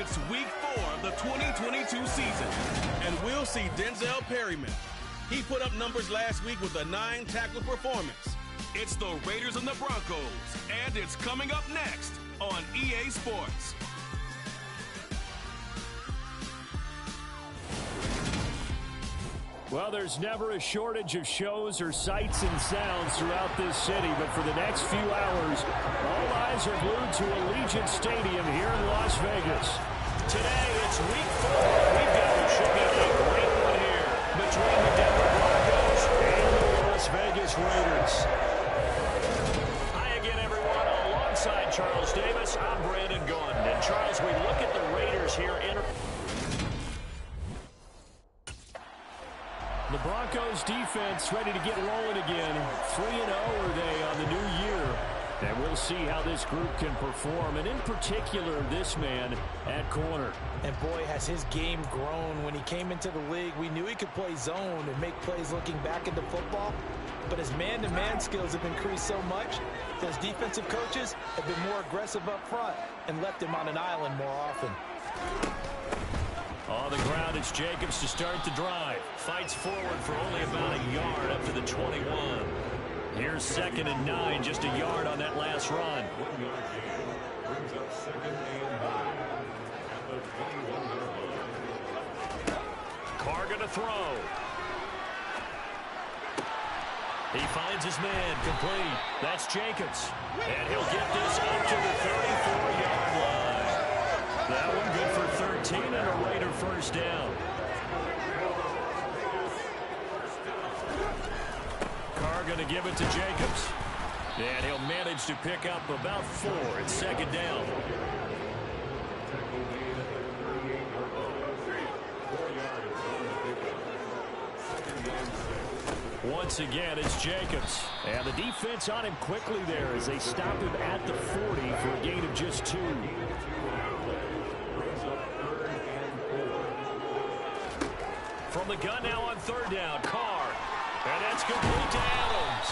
It's week 4 of the 2022 season, and we'll see Denzel Perryman. He put up numbers last week with a 9-tackle performance. It's the Raiders and the Broncos, and it's coming up next on EA Sports. Well, there's never a shortage of shows or sights and sounds throughout this city, but for the next few hours, all eyes are glued to Allegiant Stadium here in Las Vegas. Today, it's week 4. We've got a great one here between the Denver Broncos and the Las Vegas Raiders. Hi again, everyone. Alongside Charles Davis, I'm Brandon Gunn. And Charles, we look at the Raiders here in the Broncos defense ready to get rolling again. 3-0 are they on the new year. And we'll see how this group can perform, and in particular, this man at corner. And boy, has his game grown. When he came into the league, we knew he could play zone and make plays looking back into football. But his man-to-man skills have increased so much that his defensive coaches have been more aggressive up front and left him on an island more often. On the ground, it's Jacobs to start the drive. Fights forward for only about a yard up to the 21. Here's 2nd and 9, just a yard on that last run. Carr gonna throw. He finds his man, complete. That's Jacobs. And he'll get this up to the 34-yard line. That one good for 13 and a Raider first down. Carr going to give it to Jacobs. And he'll manage to pick up about 4. It's 2nd down. Once again, it's Jacobs. And the defense on him quickly there as they stop him at the 40 for a gain of just 2. From the gun now on 3rd down, Carr. And that's complete to Adams.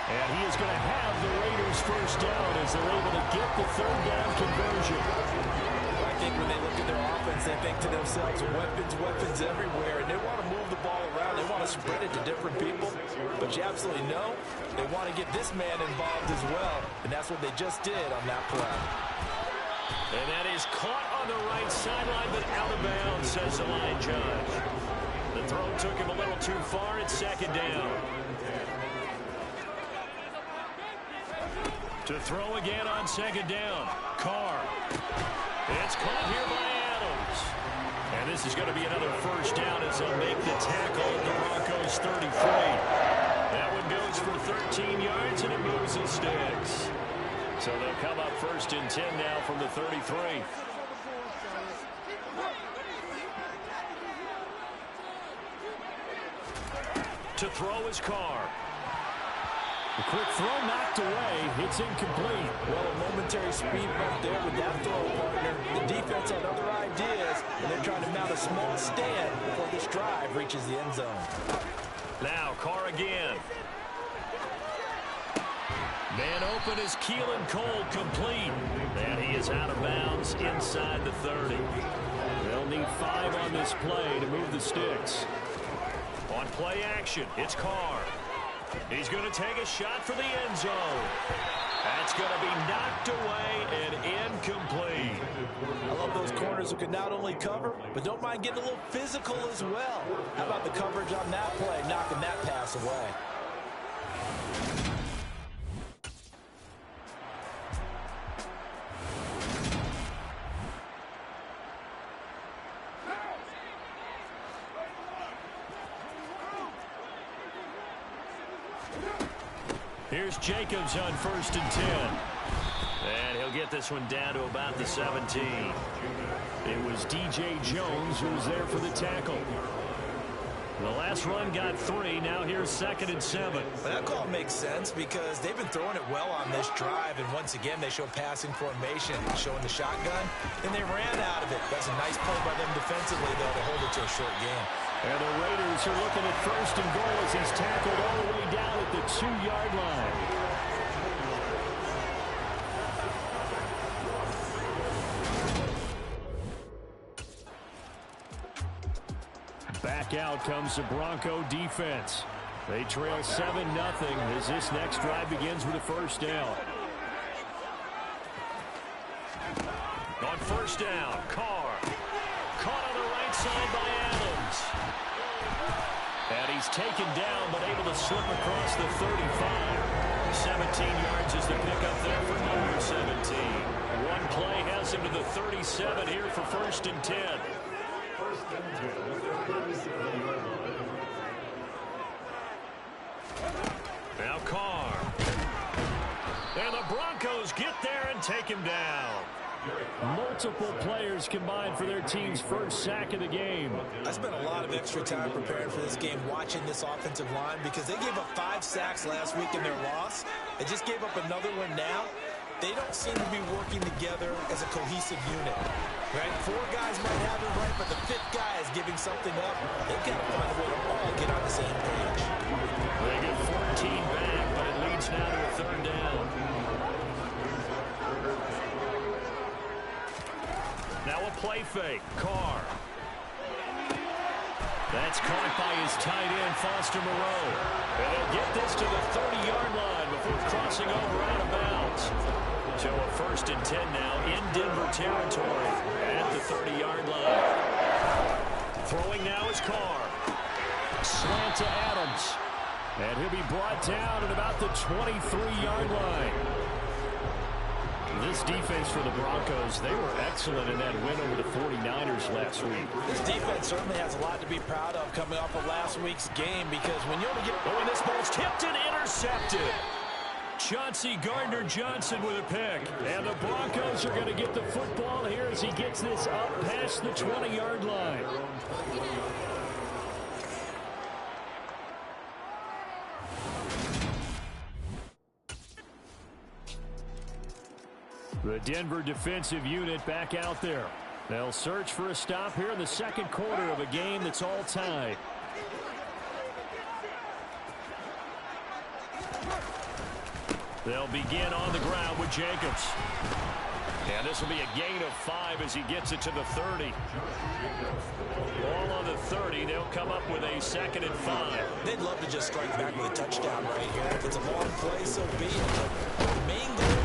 And he is going to have the Raiders first down as they're able to get the 3rd down conversion. I think when they look at their offense, they think to themselves, weapons everywhere, and they want to move the ball around. They want to spread it to different people. But you absolutely know they want to get this man involved as well, and that's what they just did on that play. And that is caught on the right sideline, but out of bounds, says the line judge. The throw took him a little too far. It's 2nd down. To throw again on 2nd down. Carr. It's caught here by Adams. And this is going to be another first down as they'll make the tackle at the Broncos 33. That one goes for 13 yards, and it moves the sticks. So they'll come up 1st and 10 now from the 33. To throw his Carr. The quick throw knocked away. It's incomplete. Well, a momentary speed bump there with that throw, partner. The defense had other ideas, and they're trying to mount a small stand before this drive reaches the end zone. Now Carr again. Man open is Keelan Cole, complete. And he is out of bounds inside the 30. They'll need 5 on this play to move the sticks. On play action, it's Carr. He's going to take a shot for the end zone. That's going to be knocked away and incomplete. I love those corners who can not only cover, but don't mind getting a little physical as well. How about the coverage on that play, knocking that pass away? Here's Jacobs on 1st and 10. And he'll get this one down to about the 17. It was DJ Jones who was there for the tackle. The last run got 3. Now here's 2nd and 7. But that call makes sense because they've been throwing it well on this drive. And once again, they show passing formation, showing the shotgun. And they ran out of it. That's a nice play by them defensively, though, to hold it to a short game. And the Raiders are looking at 1st and goal as he's tackled all the way down at the 2-yard line. Back out comes the Bronco defense. They trail 7-0 as this next drive begins with a first down. On first down, Carr. Caught on the right side by Adams. And he's taken down but able to slip across the 35. 17 yards is the pickup there for number 17. One play has him to the 37 here for first and 10. Now Carr. And the Broncos get there and take him down. Multiple players combined for their team's first sack of the game. I spent a lot of extra time preparing for this game, watching this offensive line, because they gave up 5 sacks last week in their loss. They just gave up another one now. They don't seem to be working together as a cohesive unit. Right? 4 guys might have it right, but the 5th guy is giving something up. They've got to find a way to all get on the same page. They get 14 back, but it leads now to a third down. Now a play fake. Carr. That's caught by his tight end, Foster Moreau. And they'll get this to the 30-yard line before crossing over out of bounds. So a first and 10 now in Denver territory at the 30-yard line. Throwing now is Carr. Slant to Adams. And he'll be brought down at about the 23-yard line. This defense for the Broncos, they were excellent in that win over the 49ers last week. This defense certainly has a lot to be proud of coming off of last week's game, because when you only get... Oh, and this ball's tipped and intercepted. Chauncey Gardner-Johnson with a pick. And the Broncos are going to get the football here as he gets this up past the 20-yard line. The Denver defensive unit back out there. They'll search for a stop here in the second quarter of a game that's all tied. They'll begin on the ground with Jacobs. And this will be a gain of 5 as he gets it to the 30. Ball on the 30. They'll come up with a second and 5. They'd love to just strike back with a touchdown right here. If it's a long play, so be it. But the main goal,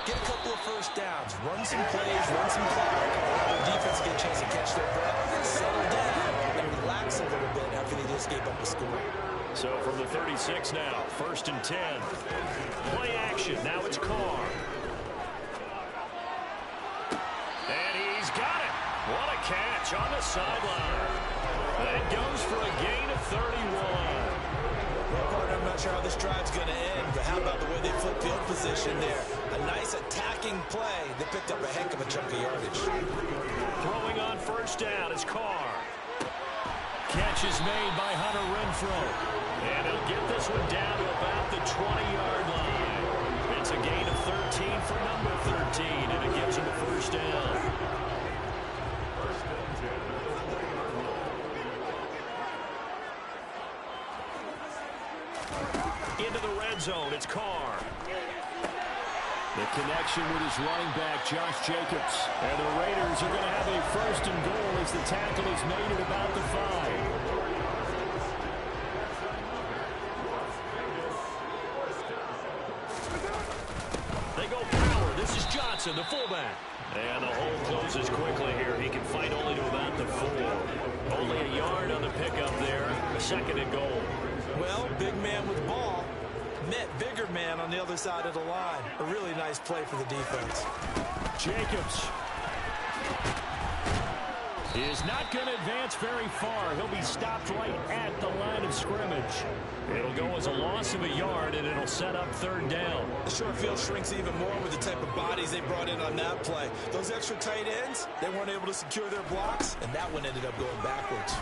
get a couple of first downs, run some plays, run some clock. The defense get a chance to catch their breath, settle down, and relax a little bit after they just gave up a score. So from the 36 now, first and 10. Play action. Now it's Carr. And he's got it. What a catch on the sideline. That goes for a gain of 31. Well, partner, I'm not sure how this drive's going to end, but how about the way they flip field position there? A nice attacking play that picked up a heck of a chunk of yardage. Throwing on first down is Carr. Catch is made by Hunter Renfrow. And he'll get this one down to about the 20-yard line. It's a gain of 13 for number 13, and it gives him a first down. Into the red zone, it's Carr. The connection with his running back, Josh Jacobs. And the Raiders are going to have a first and goal as the tackle is made at about the 5. They go power. This is Johnson, the fullback. And the hole closes quickly here. He can fight only to about the 4. Only a yard on the pickup there. Second and goal. Well, big man with ball met bigger man on the other side of the line. A really nice play for the defense. Jacobs is not going to advance very far. He'll be stopped right at the line of scrimmage. It'll go as a loss of a yard, and it'll set up third down. The short field shrinks even more with the type of bodies they brought in on that play. Those extra tight ends, they weren't able to secure their blocks, and that one ended up going backwards.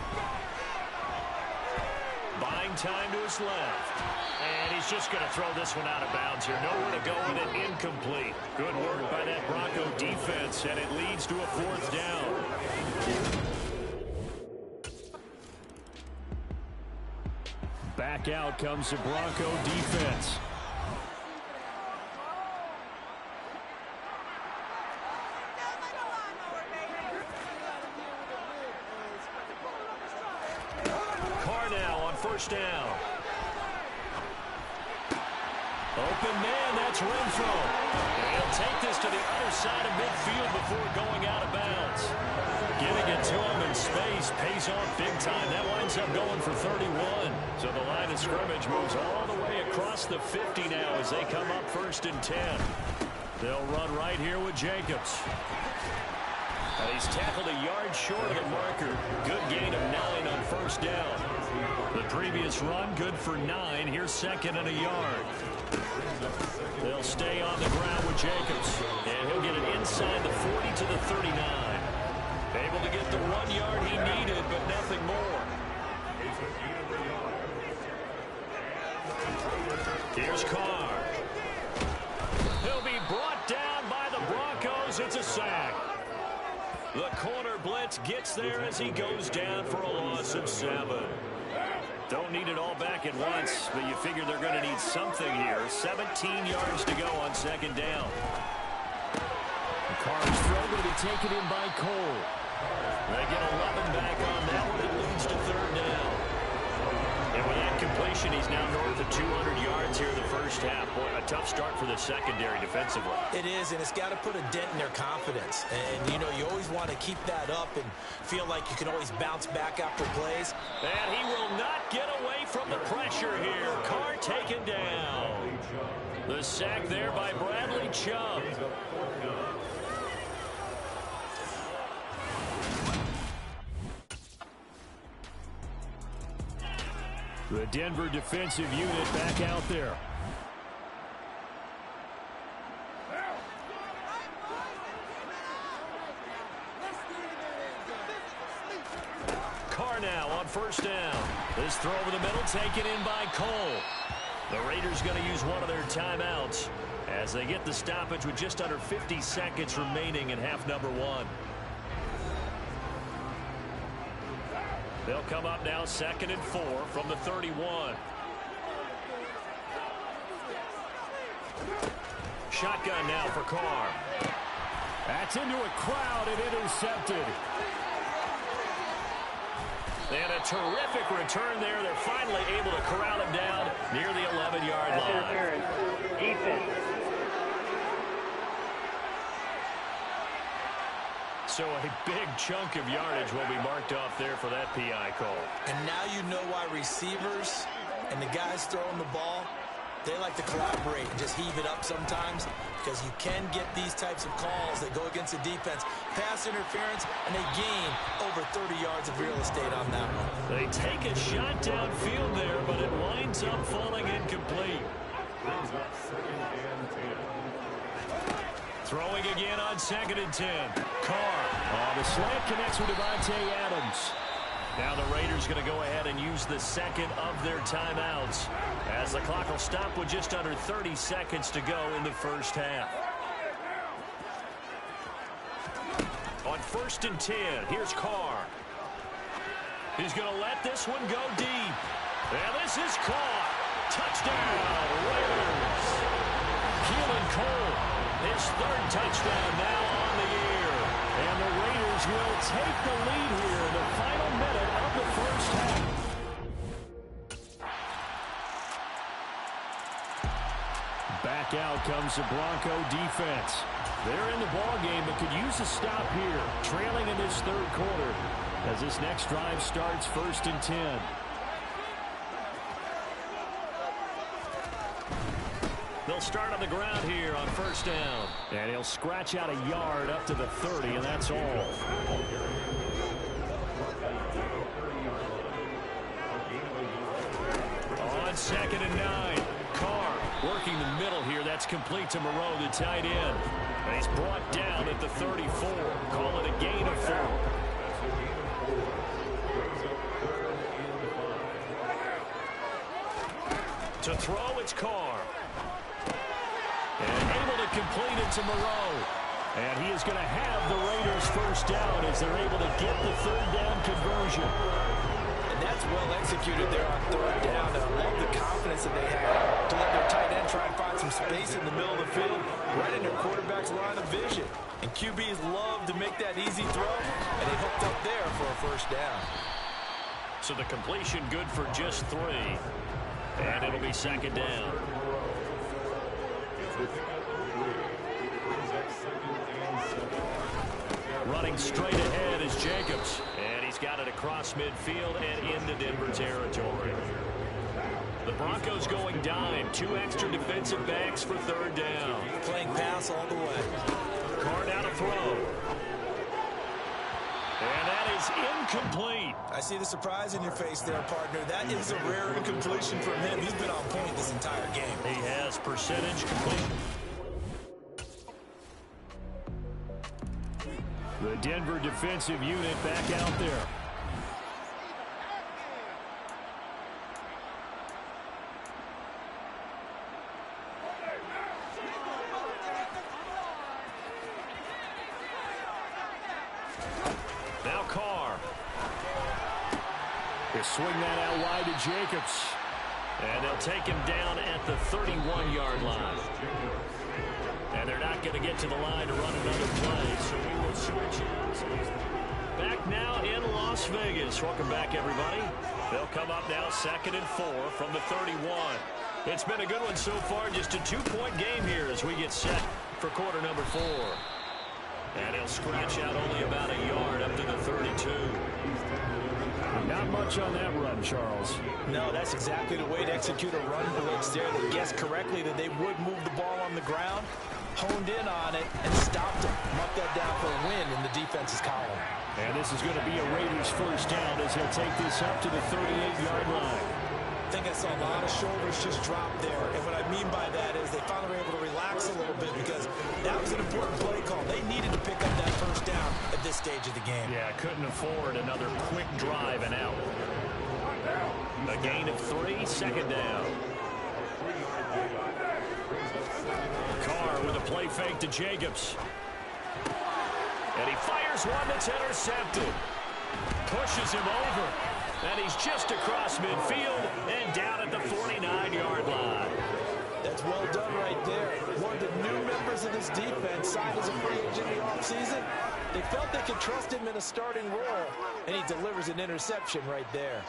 Buying time to his left. And he's just going to throw this one out of bounds here. Nowhere to go with it. Incomplete. Good work by that Bronco defense, and it leads to a fourth down. Back out comes the Bronco defense. Carr now on first down. Open man, that's Renfro. And he'll take this to the other side of midfield before going out of bounds. Getting it to him in space pays off big time. That winds up going for 31. So the line of scrimmage moves all the way across the 50 now as they come up 1st and 10. They'll run right here with Jacobs. And he's tackled a yard short of the marker. Good gain of 9 on first down. The previous run, good for 9. Here's 2nd and a yard. They'll stay on the ground with Jacobs. And he'll get it inside the 40 to the 39. Able to get the 1 yard he needed, but nothing more. Here's Carr. He'll be brought down by the Broncos. It's a sack. The corner blitz gets there as he goes down for a loss of 7. Don't need it all back at once, but you figure they're going to need something here. 17 yards to go on 2nd down. Carr's throw going to be taken in by Cole. They get 11 back on that one. It leads to 3rd down. And with that completion, he's now north of 200 yards here in the first half. Boy, a tough start for the secondary defensively. It is, and it's got to put a dent in their confidence. And, you know, you always want to keep that up and feel like you can always bounce back after plays. And he will not get away from the pressure here. Carr taken down. The sack there by Bradley Chubb. The Denver defensive unit back out there. Carr now on first down. This throw over the middle taken in by Cole. The Raiders going to use one of their timeouts as they get the stoppage with just under 50 seconds remaining in half number 1. They'll come up now 2nd and 4 from the 31. Shotgun now for Carr. That's into a crowd and intercepted. And a terrific return there. They're finally able to corral him down near the 11-yard line. Defense. So a big chunk of yardage will be marked off there for that PI call. And now you know why receivers and the guys throwing the ball, they like to collaborate and just heave it up sometimes, because you can get these types of calls that go against the defense. Pass interference, and they gain over 30 yards of real estate on that one. They take a shot downfield there, but it winds up falling incomplete. Throwing again on 2nd and 10. Carr. The slant connects with Devontae Adams. Now the Raiders going to go ahead and use the 2nd of their timeouts as the clock will stop with just under 30 seconds to go in the first half. On 1st and 10, here's Carr. He's going to let this one go deep. And this is caught. Touchdown, Raiders. Keelan Cole. His 3rd touchdown now on the year. And the Raiders will take the lead here in the final minute of the first half. Back out comes the Bronco defense. They're in the ballgame but could use a stop here. Trailing in this 3rd quarter as this next drive starts 1st and 10. They'll start on the ground here on 1st down. And he'll scratch out a yard up to the 30, and that's all. On 2nd and 9, Carr working the middle here. That's complete to Moreau, the tight end. And he's brought down at the 34. Call it a gain of 4. To throw, it's Carr. And able to complete it to Moreau. And he is going to have the Raiders first down as they're able to get the 3rd down conversion. And that's well executed there on 3rd down. And I love the confidence that they have to let their tight end try and find some space in the middle of the field, right in their quarterback's line of vision. And QBs love to make that easy throw, and they hooked up there for a first down. So the completion good for just 3. And it'll be second down. Running straight ahead is Jacobs. And he's got it across midfield and into Denver territory. The Broncos going dime. 2 extra defensive backs for third down. Playing pass all the way. Carr down to throw. And that is incomplete. I see the surprise in your face there, partner. That is a rare incompletion from him. He's been on point this entire game. He has percentage complete. The Denver defensive unit back out there. Now Carr. They swing that out wide to Jacobs. And they'll take him down at the 31-yard line. And they're not going to get to the line to run another play, so we will switch. Back now in Las Vegas. Welcome back, everybody. They'll come up now 2nd and 4 from the 31. It's been a good one so far. Just a 2-point game here as we get set for quarter number 4. And he'll scratch out only about a yard up to the 32. Not much on that run, Charles. No, that's exactly the way to execute a run blitz there. They guessed correctly that they would move the ball on the ground, honed in on it, and stopped him. Marked that down for a win in the defense's column. And this is going to be a Raiders first down as he'll take this up to the 38-yard line. I think I saw a lot of shoulders just drop there. And what I mean by that is they finally were able to relax a little bit because that was an important play call. They needed to pick up that first down at this stage of the game. Yeah, couldn't afford another quick drive and out. A gain of 3, second down. Carr with a play fake to Jacobs. And he fires one that's intercepted. Pushes him over. And he's just across midfield and down at the 49-yard line. That's well done right there. One of the new members of this defense signed as a free agent in the offseason. They felt they could trust him in a starting role, and he delivers an interception right there.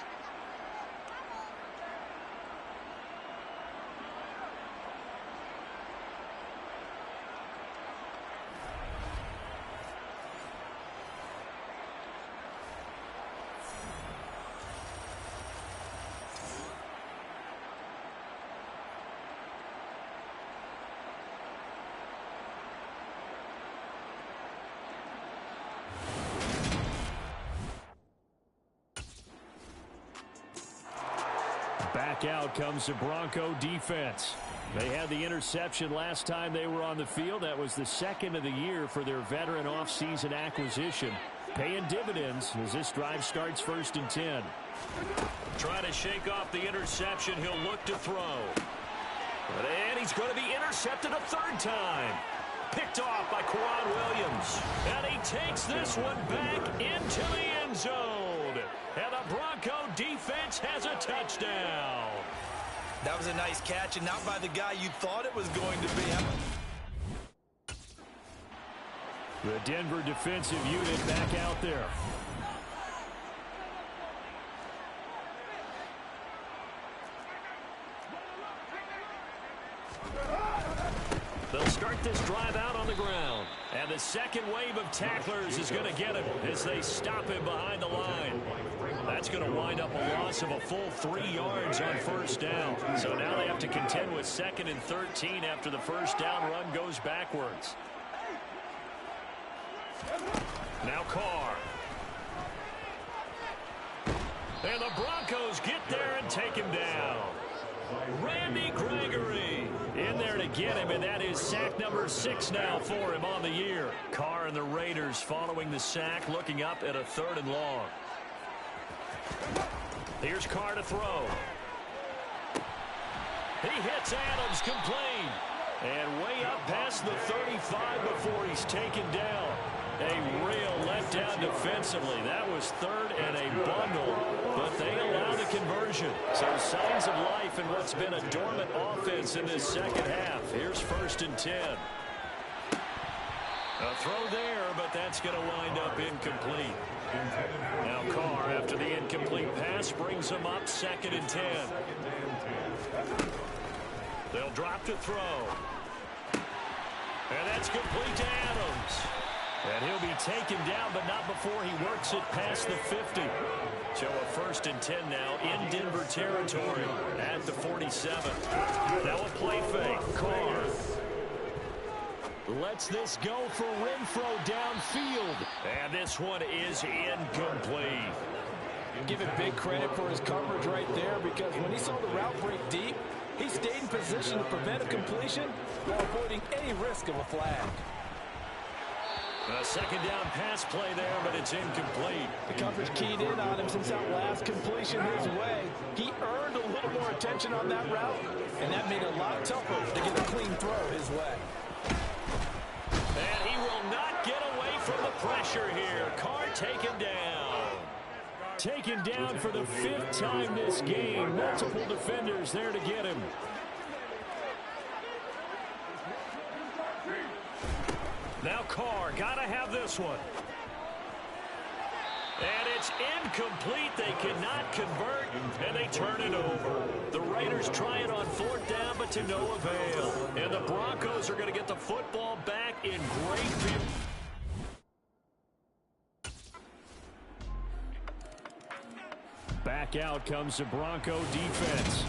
Back out comes the Bronco defense. They had the interception last time they were on the field. That was the 2nd of the year for their veteran offseason acquisition. Paying dividends as this drive starts 1st and 10. Trying to shake off the interception. He'll look to throw. And he's going to be intercepted a 3rd time. Picked off by Quan Williams. And he takes this one back into the end zone. And the Bronco defense has a touchdown. That was a nice catch, and not by the guy you thought it was going to be. The Denver defensive unit back out there. They'll start this drive out on the ground. And the second wave of tacklers is going to get him as they stop him behind the line. That's going to wind up a loss of a full 3 yards on 1st down. So now they have to contend with 2nd and 13 after the 1st down run goes backwards. Now Carr. And the Broncos get there and take him down. Randy Gregory in there to get him, and that is sack number 6 now for him on the year. Carr and the Raiders following the sack, looking up at a 3rd and long. Here's Carr to throw. He hits Adams complete. And way up past the 35 before he's taken down. A real letdown defensively. That was 3rd and a bundle, but they allow the conversion. So signs of life in what's been a dormant offense in this second half. Here's 1st and 10. A throw there, but that's going to wind up incomplete. Now Carr after the incomplete pass brings them up 2nd and 10. They'll drop to throw. And that's complete to Adams. And he'll be taken down, but not before he works it past the 50. So a 1st and 10 now in Denver territory at the 47. Now a play fake. Carr lets this go for Renfro downfield. And this one is incomplete. Give him big credit for his coverage right there, because when he saw the route break deep, he stayed in position to prevent a completion while avoiding any risk of a flag. A 2nd down pass play there, but it's incomplete. The coverage keyed in on him since that last completion his way. He earned a little more attention on that route, and that made it a lot tougher to get a clean throw his way. And he will not get away from the pressure here. Carr taken down. Taken down for the 5th time this game. Multiple defenders there to get him. Now Carr, gotta have this one. And it's incomplete. They cannot convert, and they turn it over. The Raiders try it on 4th down, but to no avail. And the Broncos are going to get the football back in great view. Back out comes the Bronco defense.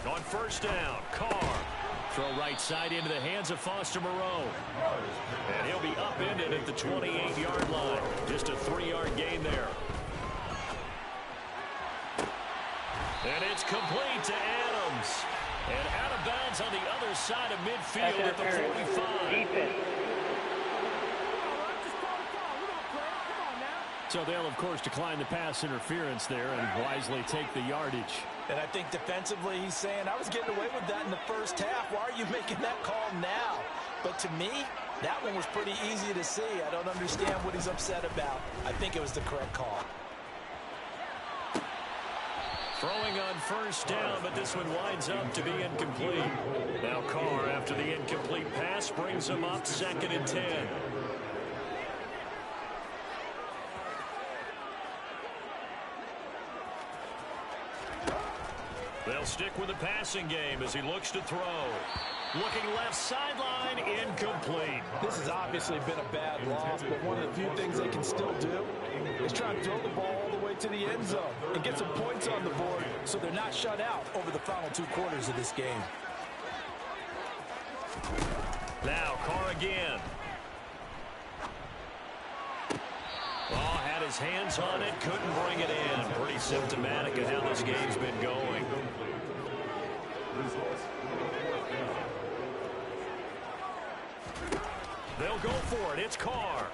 On 1st down, Carr. Throw right side into the hands of Foster Moreau. And he'll be upended at the 28-yard line. Just a 3-yard gain there. And it's complete to Adams. And out of bounds on the other side of midfield at the 45. So they'll, of course, decline the pass interference there and wisely take the yardage. And I think defensively he's saying, I was getting away with that in the 1st half. Why are you making that call now? But to me, that one was pretty easy to see. I don't understand what he's upset about. I think it was the correct call. Throwing on 1st down, but this one winds up to be incomplete. Now Carr, after the incomplete pass, brings him up 2nd and 10. They'll stick with the passing game as he looks to throw. Looking left sideline, incomplete. This has obviously been a bad loss, but one of the few things they can still do is try and throw the ball all the way to the end zone and get some points on the board so they're not shut out over the final 2 quarters of this game. Now Carr again. Oh, had his hands on it, couldn't bring it in. Pretty symptomatic of how this game's been going. They'll go for it. It's Carr.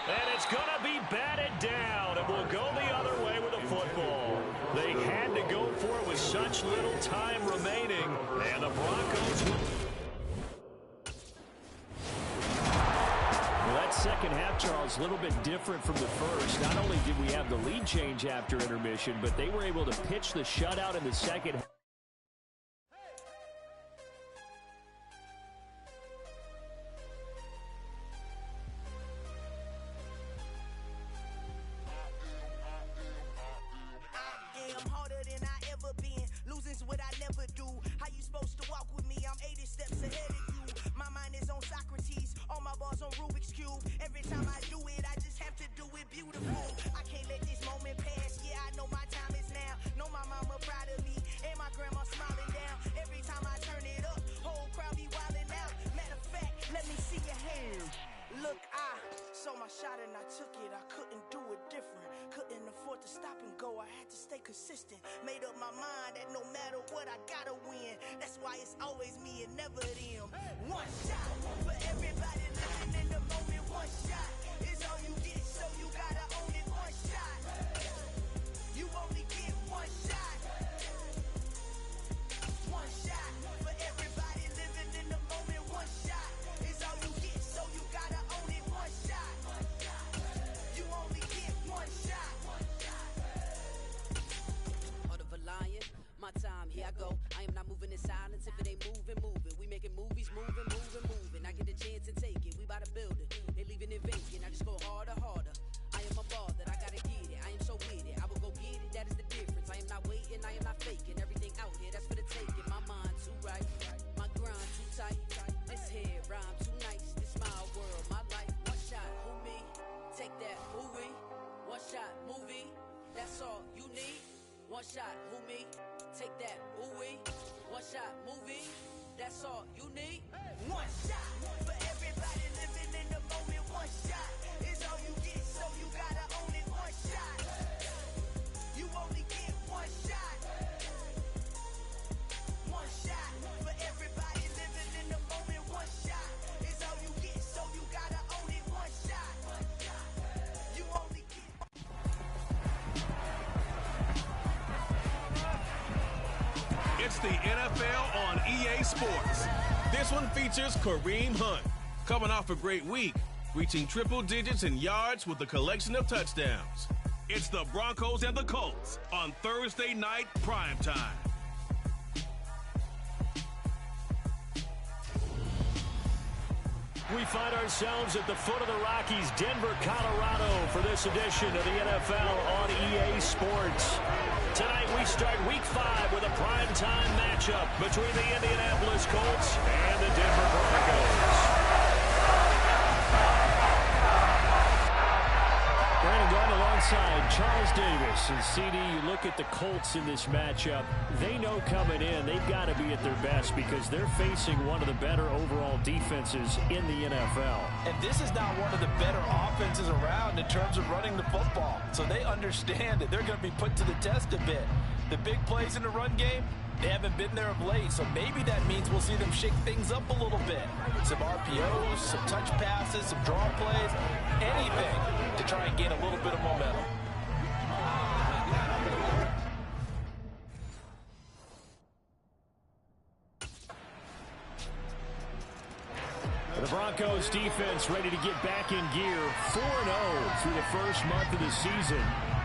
And it's going to be batted down, and will go the other way with the football. They had to go for it with such little time remaining, and the Broncos will... Well, that 2nd half, Charles, a little bit different from the 1st. Not only did we have the lead change after intermission, but they were able to pitch the shutout in the 2nd half. Consistent, made up my mind that no matter what I gotta win. That's why it's always me and never them. One shot for everybody living in the moment. One shot is all you get, so you gotta own it. One shot, you only get one shot. One shot for everybody living in the moment. One shot is all you get, so you gotta own it. One shot, you only get one all you need. One shot, who me? Take that, ooh-wee. One shot, movie. That's all you need. One shot for everybody living in the moment. One shot is all you get, so you gotta own it. One shot. You only get one shot. One shot for everybody living in the moment. One shot is all you get, so you gotta own it. One shot. You only get. It's the NFL on EA Sports. This one features Kareem Hunt, coming off a great week, reaching triple digits in yards with a collection of touchdowns. It's the Broncos and the Colts on Thursday night primetime. We find ourselves at the foot of the Rockies, Denver, Colorado, for this edition of the NFL on EA Sports. Tonight we start Week 5 with a primetime matchup between the Indianapolis Colts and the Denver Broncos. Brandon Gordon alongside Charles Davis. And CD, you look at the Colts in this matchup, they know coming in they've got to be at their best because they're facing one of the better overall defenses in the NFL. And this is now one of the better offenses around in terms of running the football. So they understand that they're going to be put to the test a bit. The big plays in the run game, they haven't been there of late, so maybe that means we'll see them shake things up a little bit. Some RPOs, some touch passes, some draw plays, anything to try and gain a little bit of momentum. The Broncos defense ready to get back in gear, 4-0 through the first month of the season.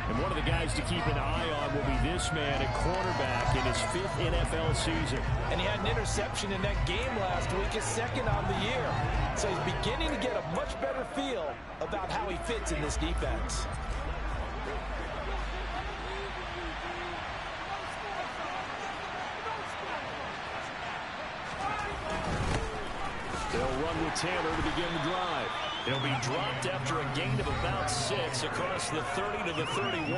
And one of the guys to keep an eye on will be this man at quarterback in his 5th NFL season. And he had an interception in that game last week, his 2nd on the year. So he's beginning to get a much better feel about how he fits in this defense. They'll run with Taylor to begin the drive. He'll be dropped after a gain of about 6 across the 30 to the 31.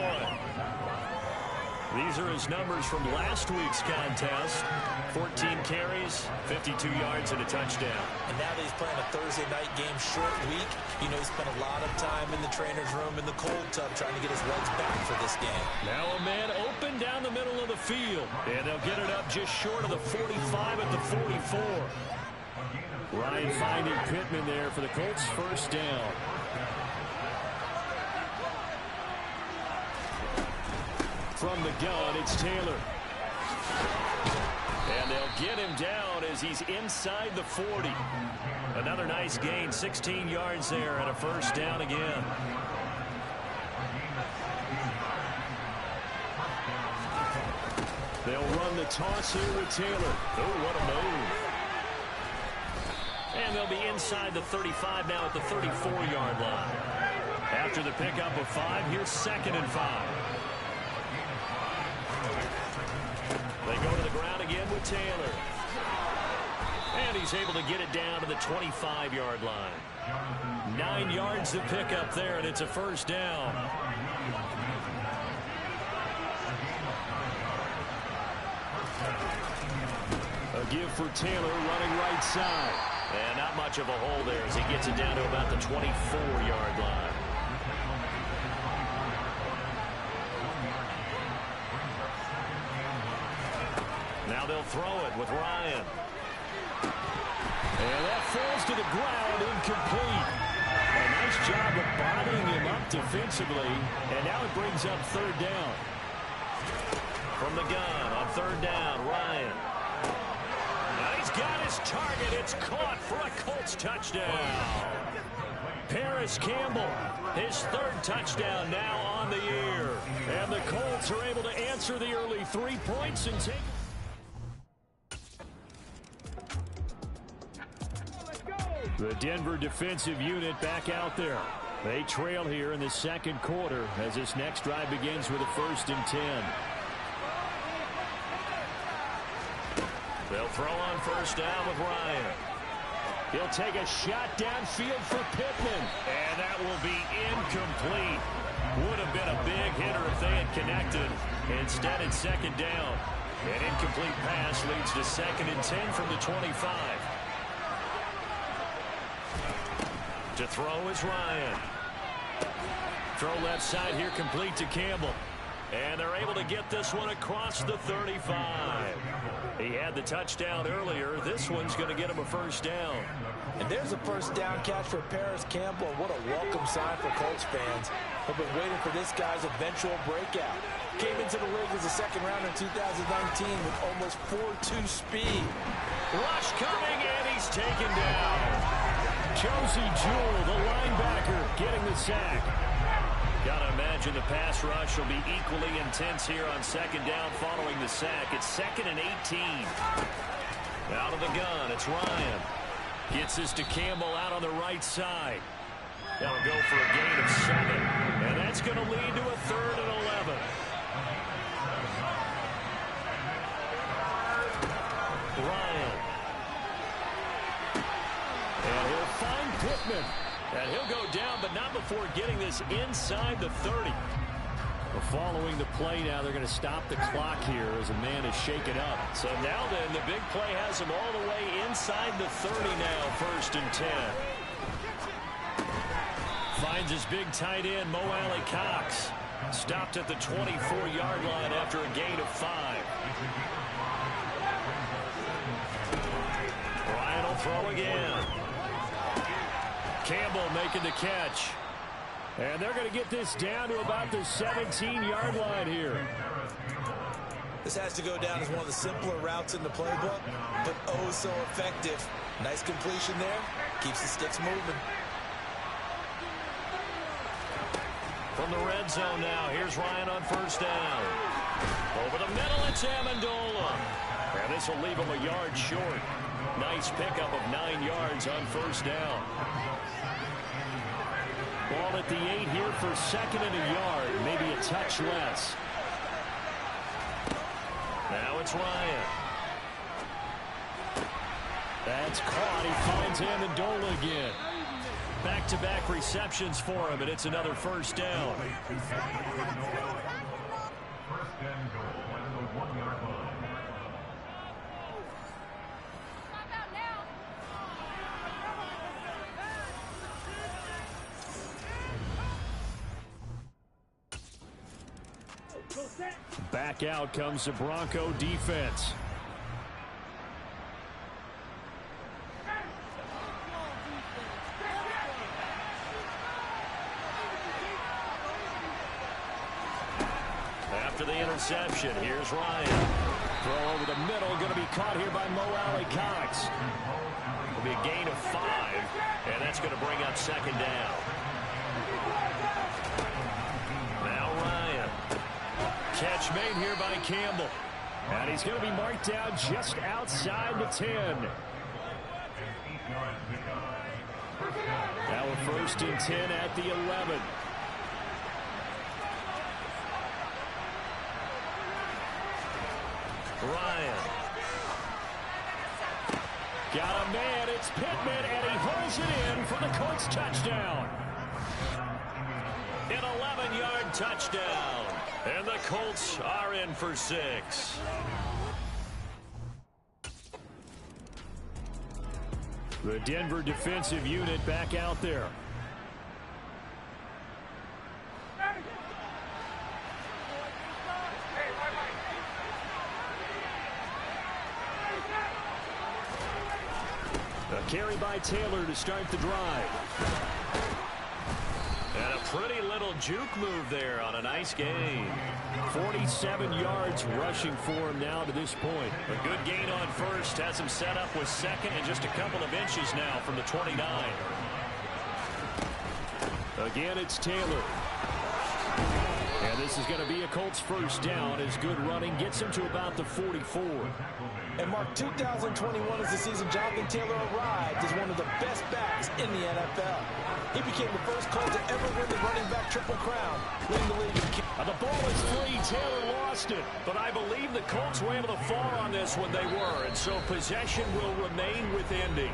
These are his numbers from last week's contest. 14 carries, 52 yards, and a touchdown. And now that he's playing a Thursday night game, short week, you know, he spent a lot of time in the trainer's room in the cold tub trying to get his legs back for this game. Now a man open down the middle of the field. And they'll get it up just short of the 45 at the 44. Ryan finding Pittman there for the Colts' first down. From the gun, it's Taylor. And they'll get him down as he's inside the 40. Another nice gain, 16 yards there and a first down again. They'll run the toss here with Taylor. Oh, what a move. And they'll be inside the 35 now at the 34-yard line. After the pickup of 5, here's 2nd and 5. They go to the ground again with Taylor. And he's able to get it down to the 25-yard line. 9 yards to pick up there, and it's a first down. A give for Taylor running right side. And not much of a hole there as he gets it down to about the 24-yard line. Now they'll throw it with Ryan. And that falls to the ground, incomplete. A nice job of bodying him up defensively. And now it brings up 3rd down. From the gun on 3rd down, Ryan. He's got his target. It's caught for a Colts touchdown. Paris Campbell, his 3rd touchdown now on the year. And the Colts are able to answer the early 3 points and take... The Denver defensive unit back out there. They trail here in the 2nd quarter as this next drive begins with a 1st and 10. They'll throw on 1st down with Ryan. He'll take a shot downfield for Pittman. And that will be incomplete. Would have been a big hitter if they had connected. Instead, it's second down. An incomplete pass leads to 2nd and 10 from the 25. To throw is Ryan. Throw left side here, complete to Campbell. And they're able to get this one across the 35. He had the touchdown earlier. This one's going to get him a first down. And there's a first down catch for Paris Campbell. What a welcome sign for Colts fans. They've been waiting for this guy's eventual breakout. Came into the league as a second rounder in 2019 with almost 4.2 speed. Rush coming, and he's taken down. Josie Jewell, the linebacker, getting the sack. Gotta imagine the pass rush will be equally intense here on second down following the sack. It's 2nd and 18. Out of the gun, it's Ryan. Gets this to Campbell out on the right side. That'll go for a gain of 7. And that's going to lead to a 3rd and 11. Ryan. And he'll find Pittman. And he'll go down, but not before getting this inside the 30. Well, following the play now, they're going to stop the clock here as a man is shaken up. So now then, the big play has him all the way inside the 30 now, 1st and 10. Finds his big tight end, Mo Alley Cox. Stopped at the 24-yard line after a gain of 5. Ryan will throw again. Campbell making the catch. And they're going to get this down to about the 17-yard line here. This has to go down as one of the simpler routes in the playbook, but oh so effective. Nice completion there. Keeps the sticks moving. From the red zone now, here's Ryan on first down. Over the middle, it's Amendola. And this will leave him a yard short. Nice pickup of 9 yards on first down. Ball at the 8 here for 2nd and a yard, maybe a touch less. Now it's Ryan. That's caught. He finds Amendola again. Back-to-back receptions for him, and it's another first down. Back out comes the Bronco defense. After the interception, here's Ryan. Throw over the middle, going to be caught here by Mo Alley Cox. It'll be a gain of 5, and that's going to bring up second down. Now Ryan. Catch made here by Campbell. And he's going to be marked down just outside the 10. Now a 1st and 10 at the 11. Ryan. Got a man, it's Pittman, and he holds it in for the Colts touchdown. An 11-yard touchdown. And the Colts are in for 6. The Denver defensive unit back out there. A carry by Taylor to start the drive. And a pretty little juke move there on a nice gain. 47 yards rushing for him now to this point. A good gain on first has him set up with 2nd and just a couple of inches now from the 29. Again, it's Taylor. And this is going to be a Colts first down as good running gets him to about the 44. And Mark, 2021 is the season Jonathan Taylor arrived as one of the best backs in the NFL. He became the first Colt to ever win the running back triple crown, leading the league in the ball is free. Taylor lost it, but I believe the Colts were able to fall on this when they were, and so possession will remain with Indy.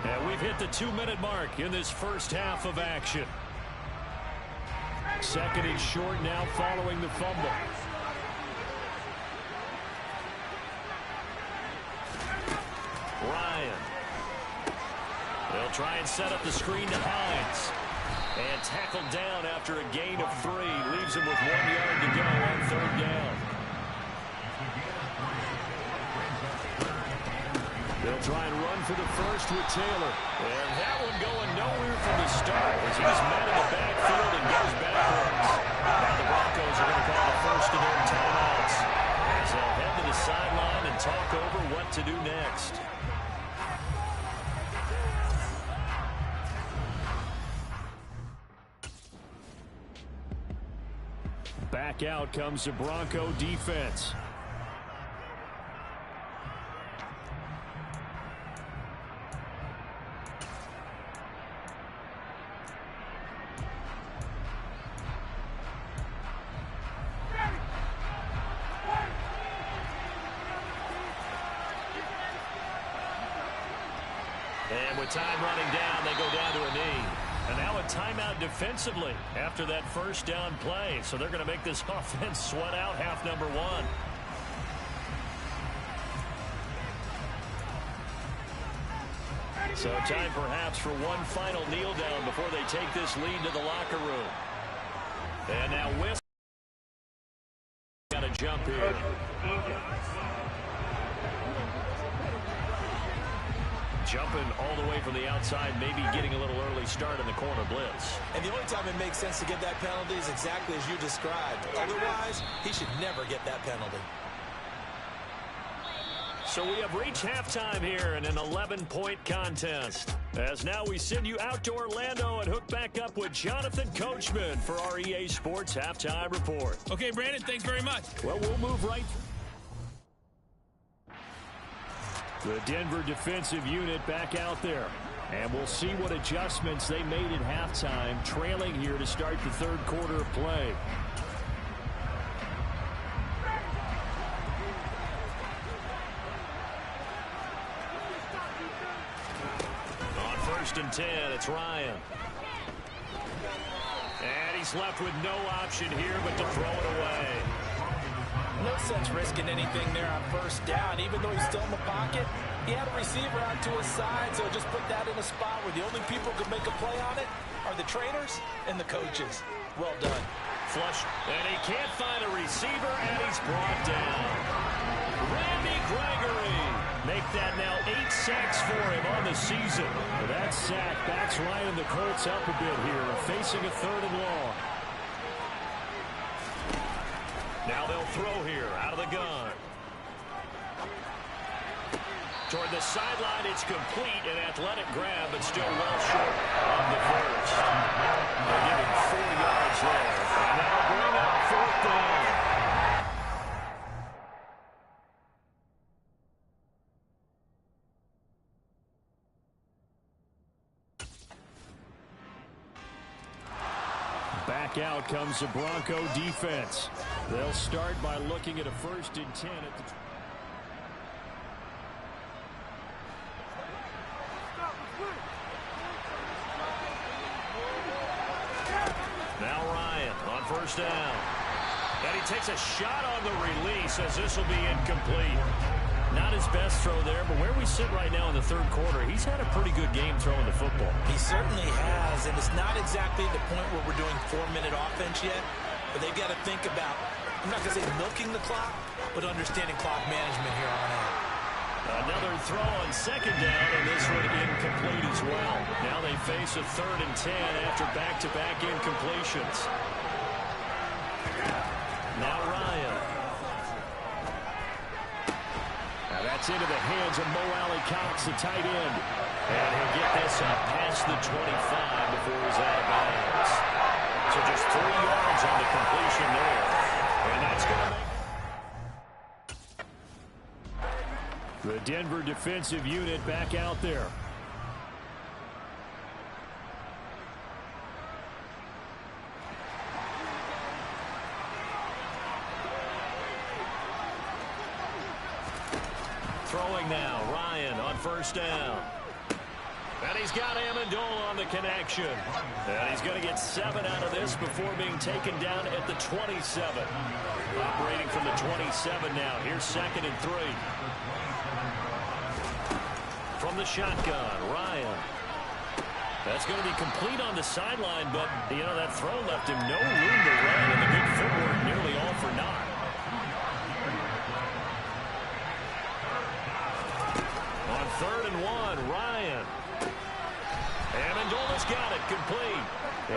And we've hit the 2-minute mark in this first half of action. Second and short now following the fumble. Ryan. They'll try and set up the screen to Hines. And tackled down after a gain of 3. Leaves him with 1 yard to go on third down. They'll try and run for the first with Taylor. And that one going nowhere from the start as he's met in the backfield and goes backwards. Now the Broncos are going to call the first of their timeouts as they'll head to the sideline and talk over what to do next. Back out comes the Bronco defense. And with time running down, they go down to a knee. And now a timeout defensively after that first down play. So they're going to make this offense sweat out half number 1. So time perhaps for one final kneel down before they take this lead to the locker room. And now West got to jump here. Jumping all the way from the outside, maybe getting a little early start in the corner blitz. And the only time it makes sense to get that penalty is exactly as you described. Otherwise, he should never get that penalty. So we have reached halftime here in an 11-point contest. As now we send you out to Orlando and hook back up with Jonathan Coachman for our EA Sports Halftime Report. Okay, Brandon, thanks very much. Well, we'll move right. The Denver defensive unit back out there. And we'll see what adjustments they made at halftime, trailing here to start the third quarter of play. On 1st and 10, it's Ryan. And he's left with no option here but to throw it away. No sense risking anything there on 1st down. Even though he's still in the pocket, he had a receiver out to his side, so just put that in a spot where the only people who can make a play on it are the trainers and the coaches. Well done. Flush, and he can't find a receiver, and he's brought down. Randy Gregory. Make that now 8 sacks for him on the season. That sack backs Ryan the Colts up a bit here, facing a 3rd and long. Now they'll throw here out of the gun. Toward the sideline, it's complete, an athletic grab, but still well short of the first. They're giving 4 yards there. And that'll bring up 4th down. Back out comes the Bronco defense. They'll start by looking at a 1st and 10 at the... Now Ryan on 1st down. And he takes a shot on the release as this will be incomplete. Not his best throw there, but where we sit right now in the 3rd quarter, he's had a pretty good game throwing the football. He certainly has, and it's not exactly the point where we're doing 4-minute offense yet, but they've got to think about, I'm not going to say milking the clock, but understanding clock management here on out. Another throw on 2nd down, and this one incomplete as well. Now they face a 3rd and 10 after back-to-back incompletions. Now Ryan. Now that's into the hands of Mo Alley-Cox, the tight end. And he'll get this up past the 25 before he's out of bounds. So just 3 yards on the completion there. And that's going to make... The Denver defensive unit back out there. Throwing now, Ryan on 1st down. And he's got Amendola on the connection. And he's going to get 7 out of this before being taken down at the 27. Operating from the 27 now. Here's 2nd and 3. From the shotgun, Ryan. That's going to be complete on the sideline, but, you know, that throw left him no room to run, and the good footwork nearly all for naught. On 3rd and 1, Ryan. Amendola's got it complete.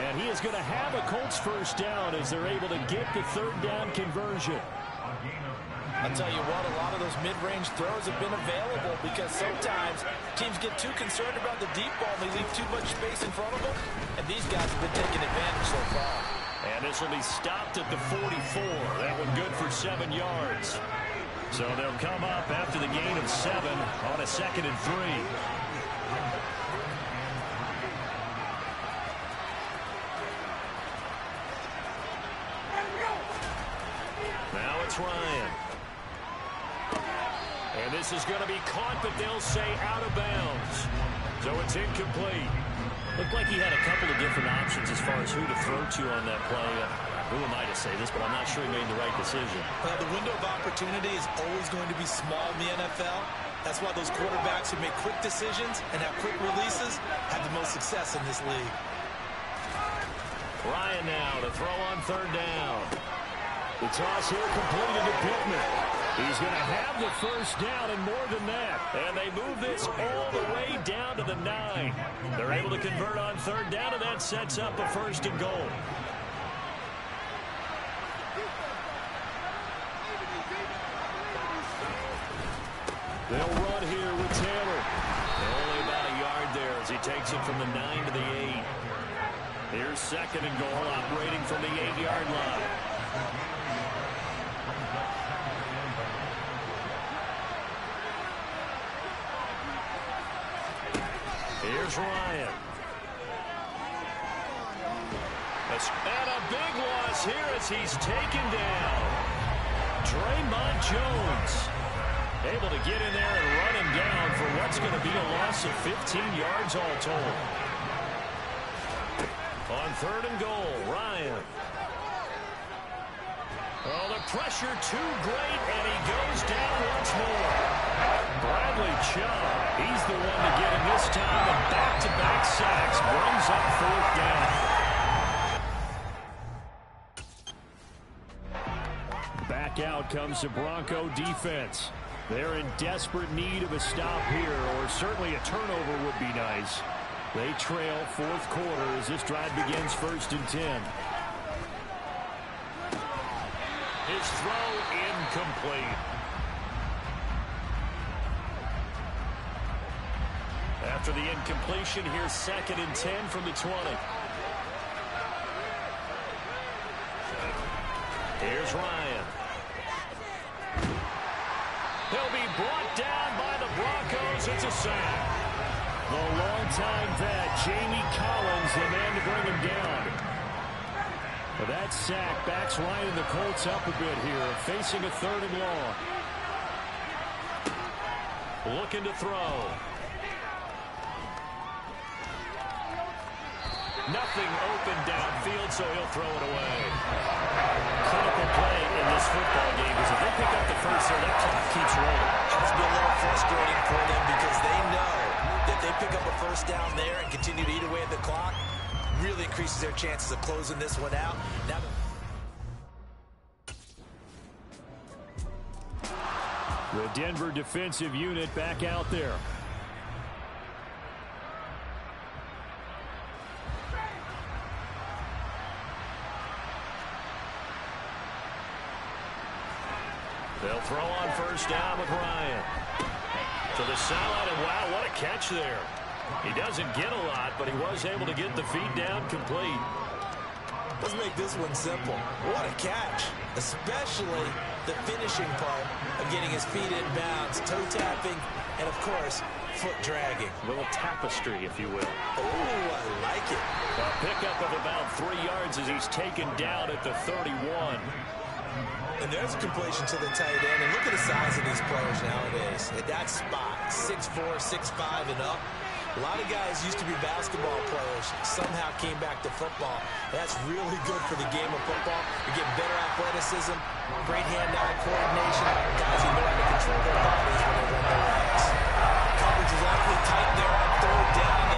And he is going to have a Colts first down as they're able to get the 3rd down conversion. I'll tell you what, a lot of those mid-range throws have been available because sometimes teams get too concerned about the deep ball and they leave too much space in front of them. And these guys have been taking advantage so far. And this will be stopped at the 44. That one good for 7 yards. So they'll come up after the gain of 7 on a 2nd and 3. Now it's Ryan. And this is going to be caught, but they'll say out of bounds. So it's incomplete. Looked like he had a couple of different options as far as who to throw to on that play. Who am I to say this, but I'm not sure he made the right decision. Well, the window of opportunity is always going to be small in the NFL. That's why those quarterbacks who make quick decisions and have quick releases have the most success in this league. Ryan now to throw on 3rd down. The toss here completed to Pittman. He's going to have the first down and more than that. And they move this all the way down to the 9. They're able to convert on 3rd down, and that sets up a 1st and goal. They'll run here with Taylor. Only about a yard there as he takes it from the 9 to the 8. Here's 2nd and goal, operating from the 8-yard line. Here's Ryan. And a big loss here as he's taken down. Draymond Jones able to get in there and run him down for what's going to be a loss of 15 yards all told. On 3rd and goal, Ryan. Oh, the pressure too great, and he goes down once more. Bradley Chubb, he's the one to get him this time, and back-to-back sacks brings up 4th down. Back out comes the Bronco defense. They're in desperate need of a stop here, or certainly a turnover would be nice. They trail 4th quarter as this drive begins 1st and 10. His throw incomplete. After the incompletion, here's 2nd and 10 from the 20. Here's Ryan. He'll be brought down by the Broncos. It's a sack. The longtime vet, Jamie Collins, the man to bring him down. That sack backs Ryan and the Colts up a bit here, facing a 3rd and long. Looking to throw. Nothing open downfield, so he'll throw it away. Critical play in this football game because if they pick up the first here, that clock keeps rolling. It's been a little frustrating for them because they know that they pick up a first down there and continue to eat away at the clock, really increases their chances of closing this one out. Now, the Denver defensive unit back out there. They'll throw on 1st down with Ryan. To the sideline, and wow, what a catch there. He doesn't get a lot, but he was able to get the feed down complete. let's make this one simple. What a catch, especially the finishing part of getting his feet in bounds, toe tapping, and of course, foot dragging. A little tapestry, if you will. Oh, I like it. A pickup of about 3 yards as he's taken down at the 31. And there's a completion to the tight end. And look at the size of these players nowadays. At that spot, 6'4", 6'5", and up. A lot of guys used to be basketball players, somehow came back to football. That's really good for the game of football. You get better athleticism, great hand-eye coordination, guys who know how to control their bodies when they run their routes. Coverage is awfully tight there on third down.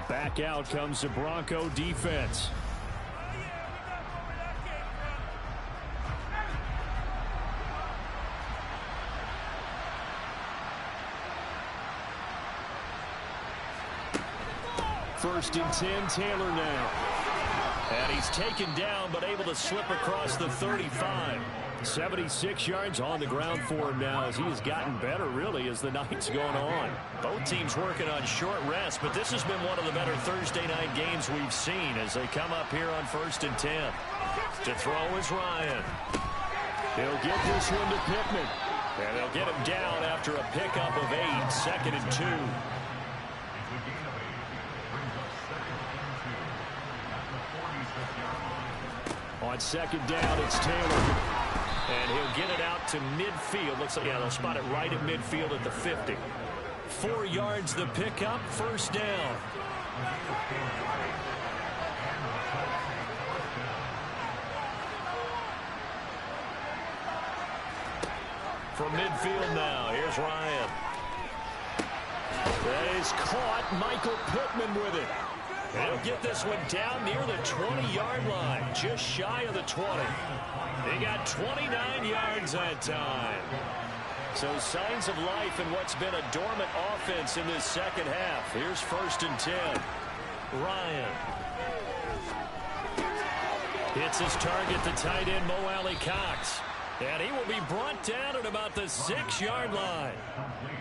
Back out comes the Bronco defense. First and 10, Taylor now. And he's taken down, but able to slip across the 35. 76 yards on the ground for him now as he has gotten better, really, as the night's going on. Both teams working on short rest, but this has been one of the better Thursday night games we've seen as they come up here on first and 10. To throw is Ryan. He'll get this one to Pittman. And they'll get him down after a pickup of 8, second and 2. On second down, it's Taylor. And he'll get it out to midfield. Looks like, yeah, they'll spot it right at midfield at the 50. 4 yards the pickup, first down. From midfield now, here's Ryan. He's caught Michael Pittman with it. And he'll get this one down near the 20-yard line, just shy of the 20. He got 29 yards that time. So signs of life in what's been a dormant offense in this second half. Here's first and 10. Ryan. Hits his target, the tight end, Mo Alley Cox. And he will be brought down at about the 6-yard line.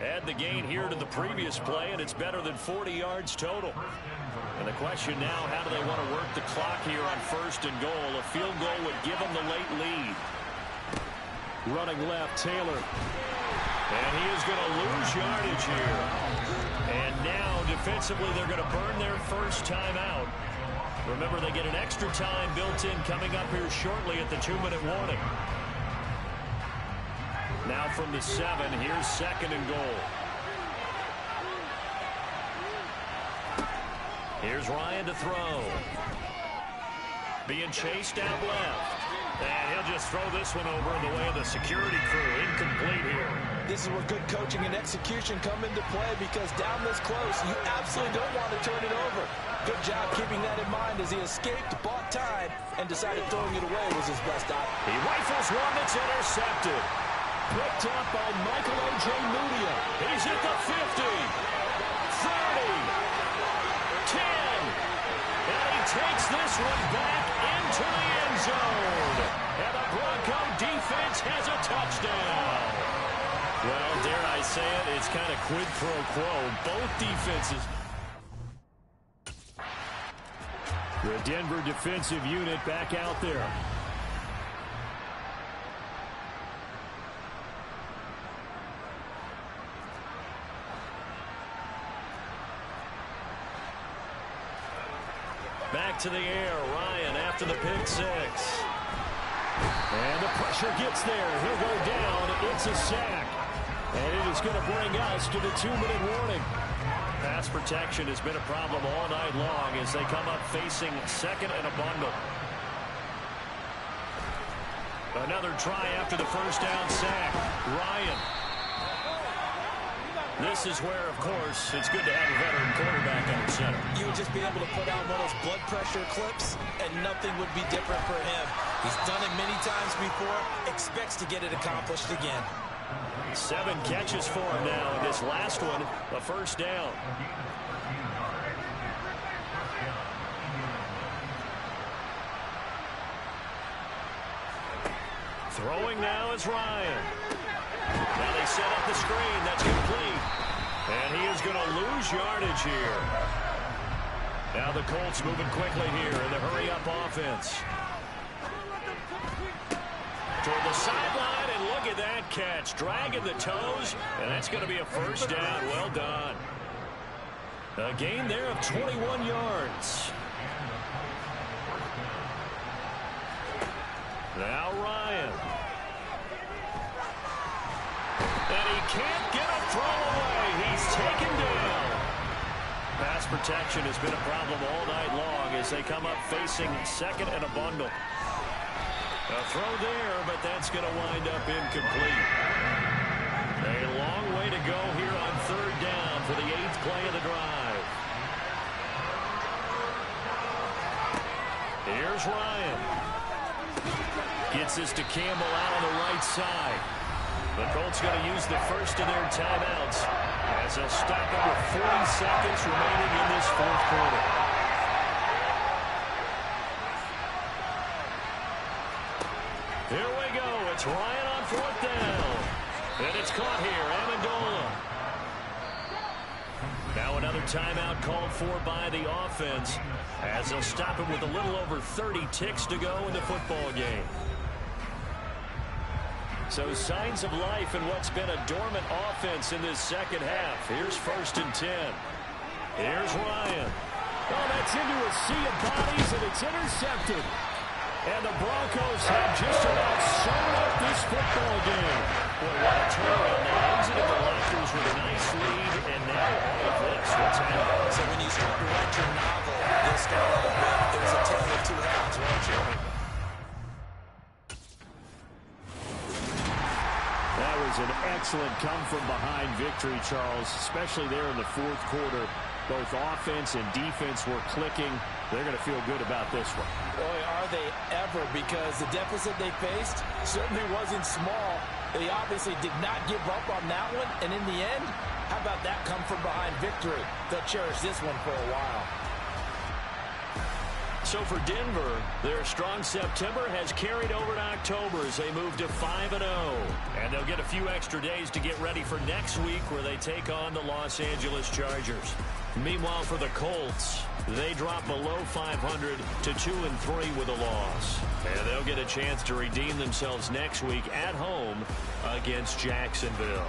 Add the gain here to the previous play, and it's better than 40 yards total. And the question now, how do they want to work the clock here on first and goal? A field goal would give them the late lead. Running left, Taylor. And he is going to lose yardage here. And now, defensively, they're going to burn their first time out. Remember, they get an extra time built in coming up here shortly at the 2-minute warning. Now from the 7, here's second and goal. Here's Ryan to throw. Being chased out left. And he'll just throw this one over in the way of the security crew. Incomplete here. This is where good coaching and execution come into play, because down this close, you absolutely don't want to turn it over. Good job keeping that in mind as he escaped, bought time, and decided throwing it away was his best option. He rifles one that's intercepted. Picked up by Michael O.J. Mudia. He's at the 50, 30, 10. And he takes this one back into the end zone. And the Bronco defense has a touchdown. Well, dare I say it, it's kind of quid pro quo. Both defenses. The Denver defensive unit back out there. Back to the air, Ryan after the pick 6. And the pressure gets there. He'll go down. It's a sack. And it is going to bring us to the 2-minute warning. Pass protection has been a problem all night long as they come up facing second and a bundle. Another try after the first down sack. Ryan. This is where, of course, it's good to have a veteran quarterback under center. You would just be able to put out one of those blood pressure clips, and nothing would be different for him. He's done it many times before, expects to get it accomplished again. 7 catches for him now, and this last one, a first down. Throwing now is Ryan. Now they set up the screen. That's complete. And he is going to lose yardage here. Now the Colts moving quickly here in the hurry-up offense. Toward the sideline, and look at that catch. Dragging the toes, and that's going to be a first down. Well done. A gain there of 21 yards. Now Ryan. And he can't get a throw away. He's taken down. Pass protection has been a problem all night long as they come up facing second and a bundle. A throw there, but that's going to wind up incomplete. A long way to go here on third down for the 8th play of the drive. Here's Ryan. Gets this to Campbell out on the right side. The Colts going to use the first of their timeouts as they'll stop it with 40 seconds remaining in this fourth quarter. Here we go. It's Ryan on fourth down. And it's caught here. Amendola. Now another timeout called for by the offense as they'll stop it with a little over 30 ticks to go in the football game. So signs of life in what's been a dormant offense in this second half. Here's 1st and 10. Here's Ryan. Oh, that's into a sea of bodies, and it's intercepted. And the Broncos have just about sewn up this football game. Boy, what a turnaround. They exited the lockers with a nice lead, and now all of this. What's happening? So when you start to write your novel, you'll start off with there's a tale of two halves, won't you? That was an excellent come-from-behind victory, Charles, especially there in the fourth quarter. Both offense and defense were clicking. They're going to feel good about this one. Boy, are they ever, because the deficit they faced certainly wasn't small. They obviously did not give up on that one, and in the end, how about that come-from-behind victory? They'll cherish this one for a while. So for Denver, their strong September has carried over to October as they move to 5-0. And they'll get a few extra days to get ready for next week where they take on the Los Angeles Chargers. Meanwhile, for the Colts, they drop below 500 to 2-3 with a loss. And they'll get a chance to redeem themselves next week at home against Jacksonville.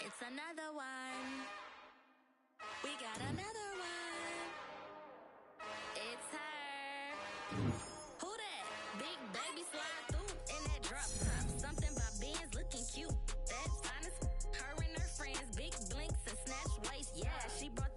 It's another one. We got another one. It's her. Who that? Big baby slide through in that drop top. Something by Benz looking cute. That finest. Her and her friends, big blinks and snatch waist. Yeah, she brought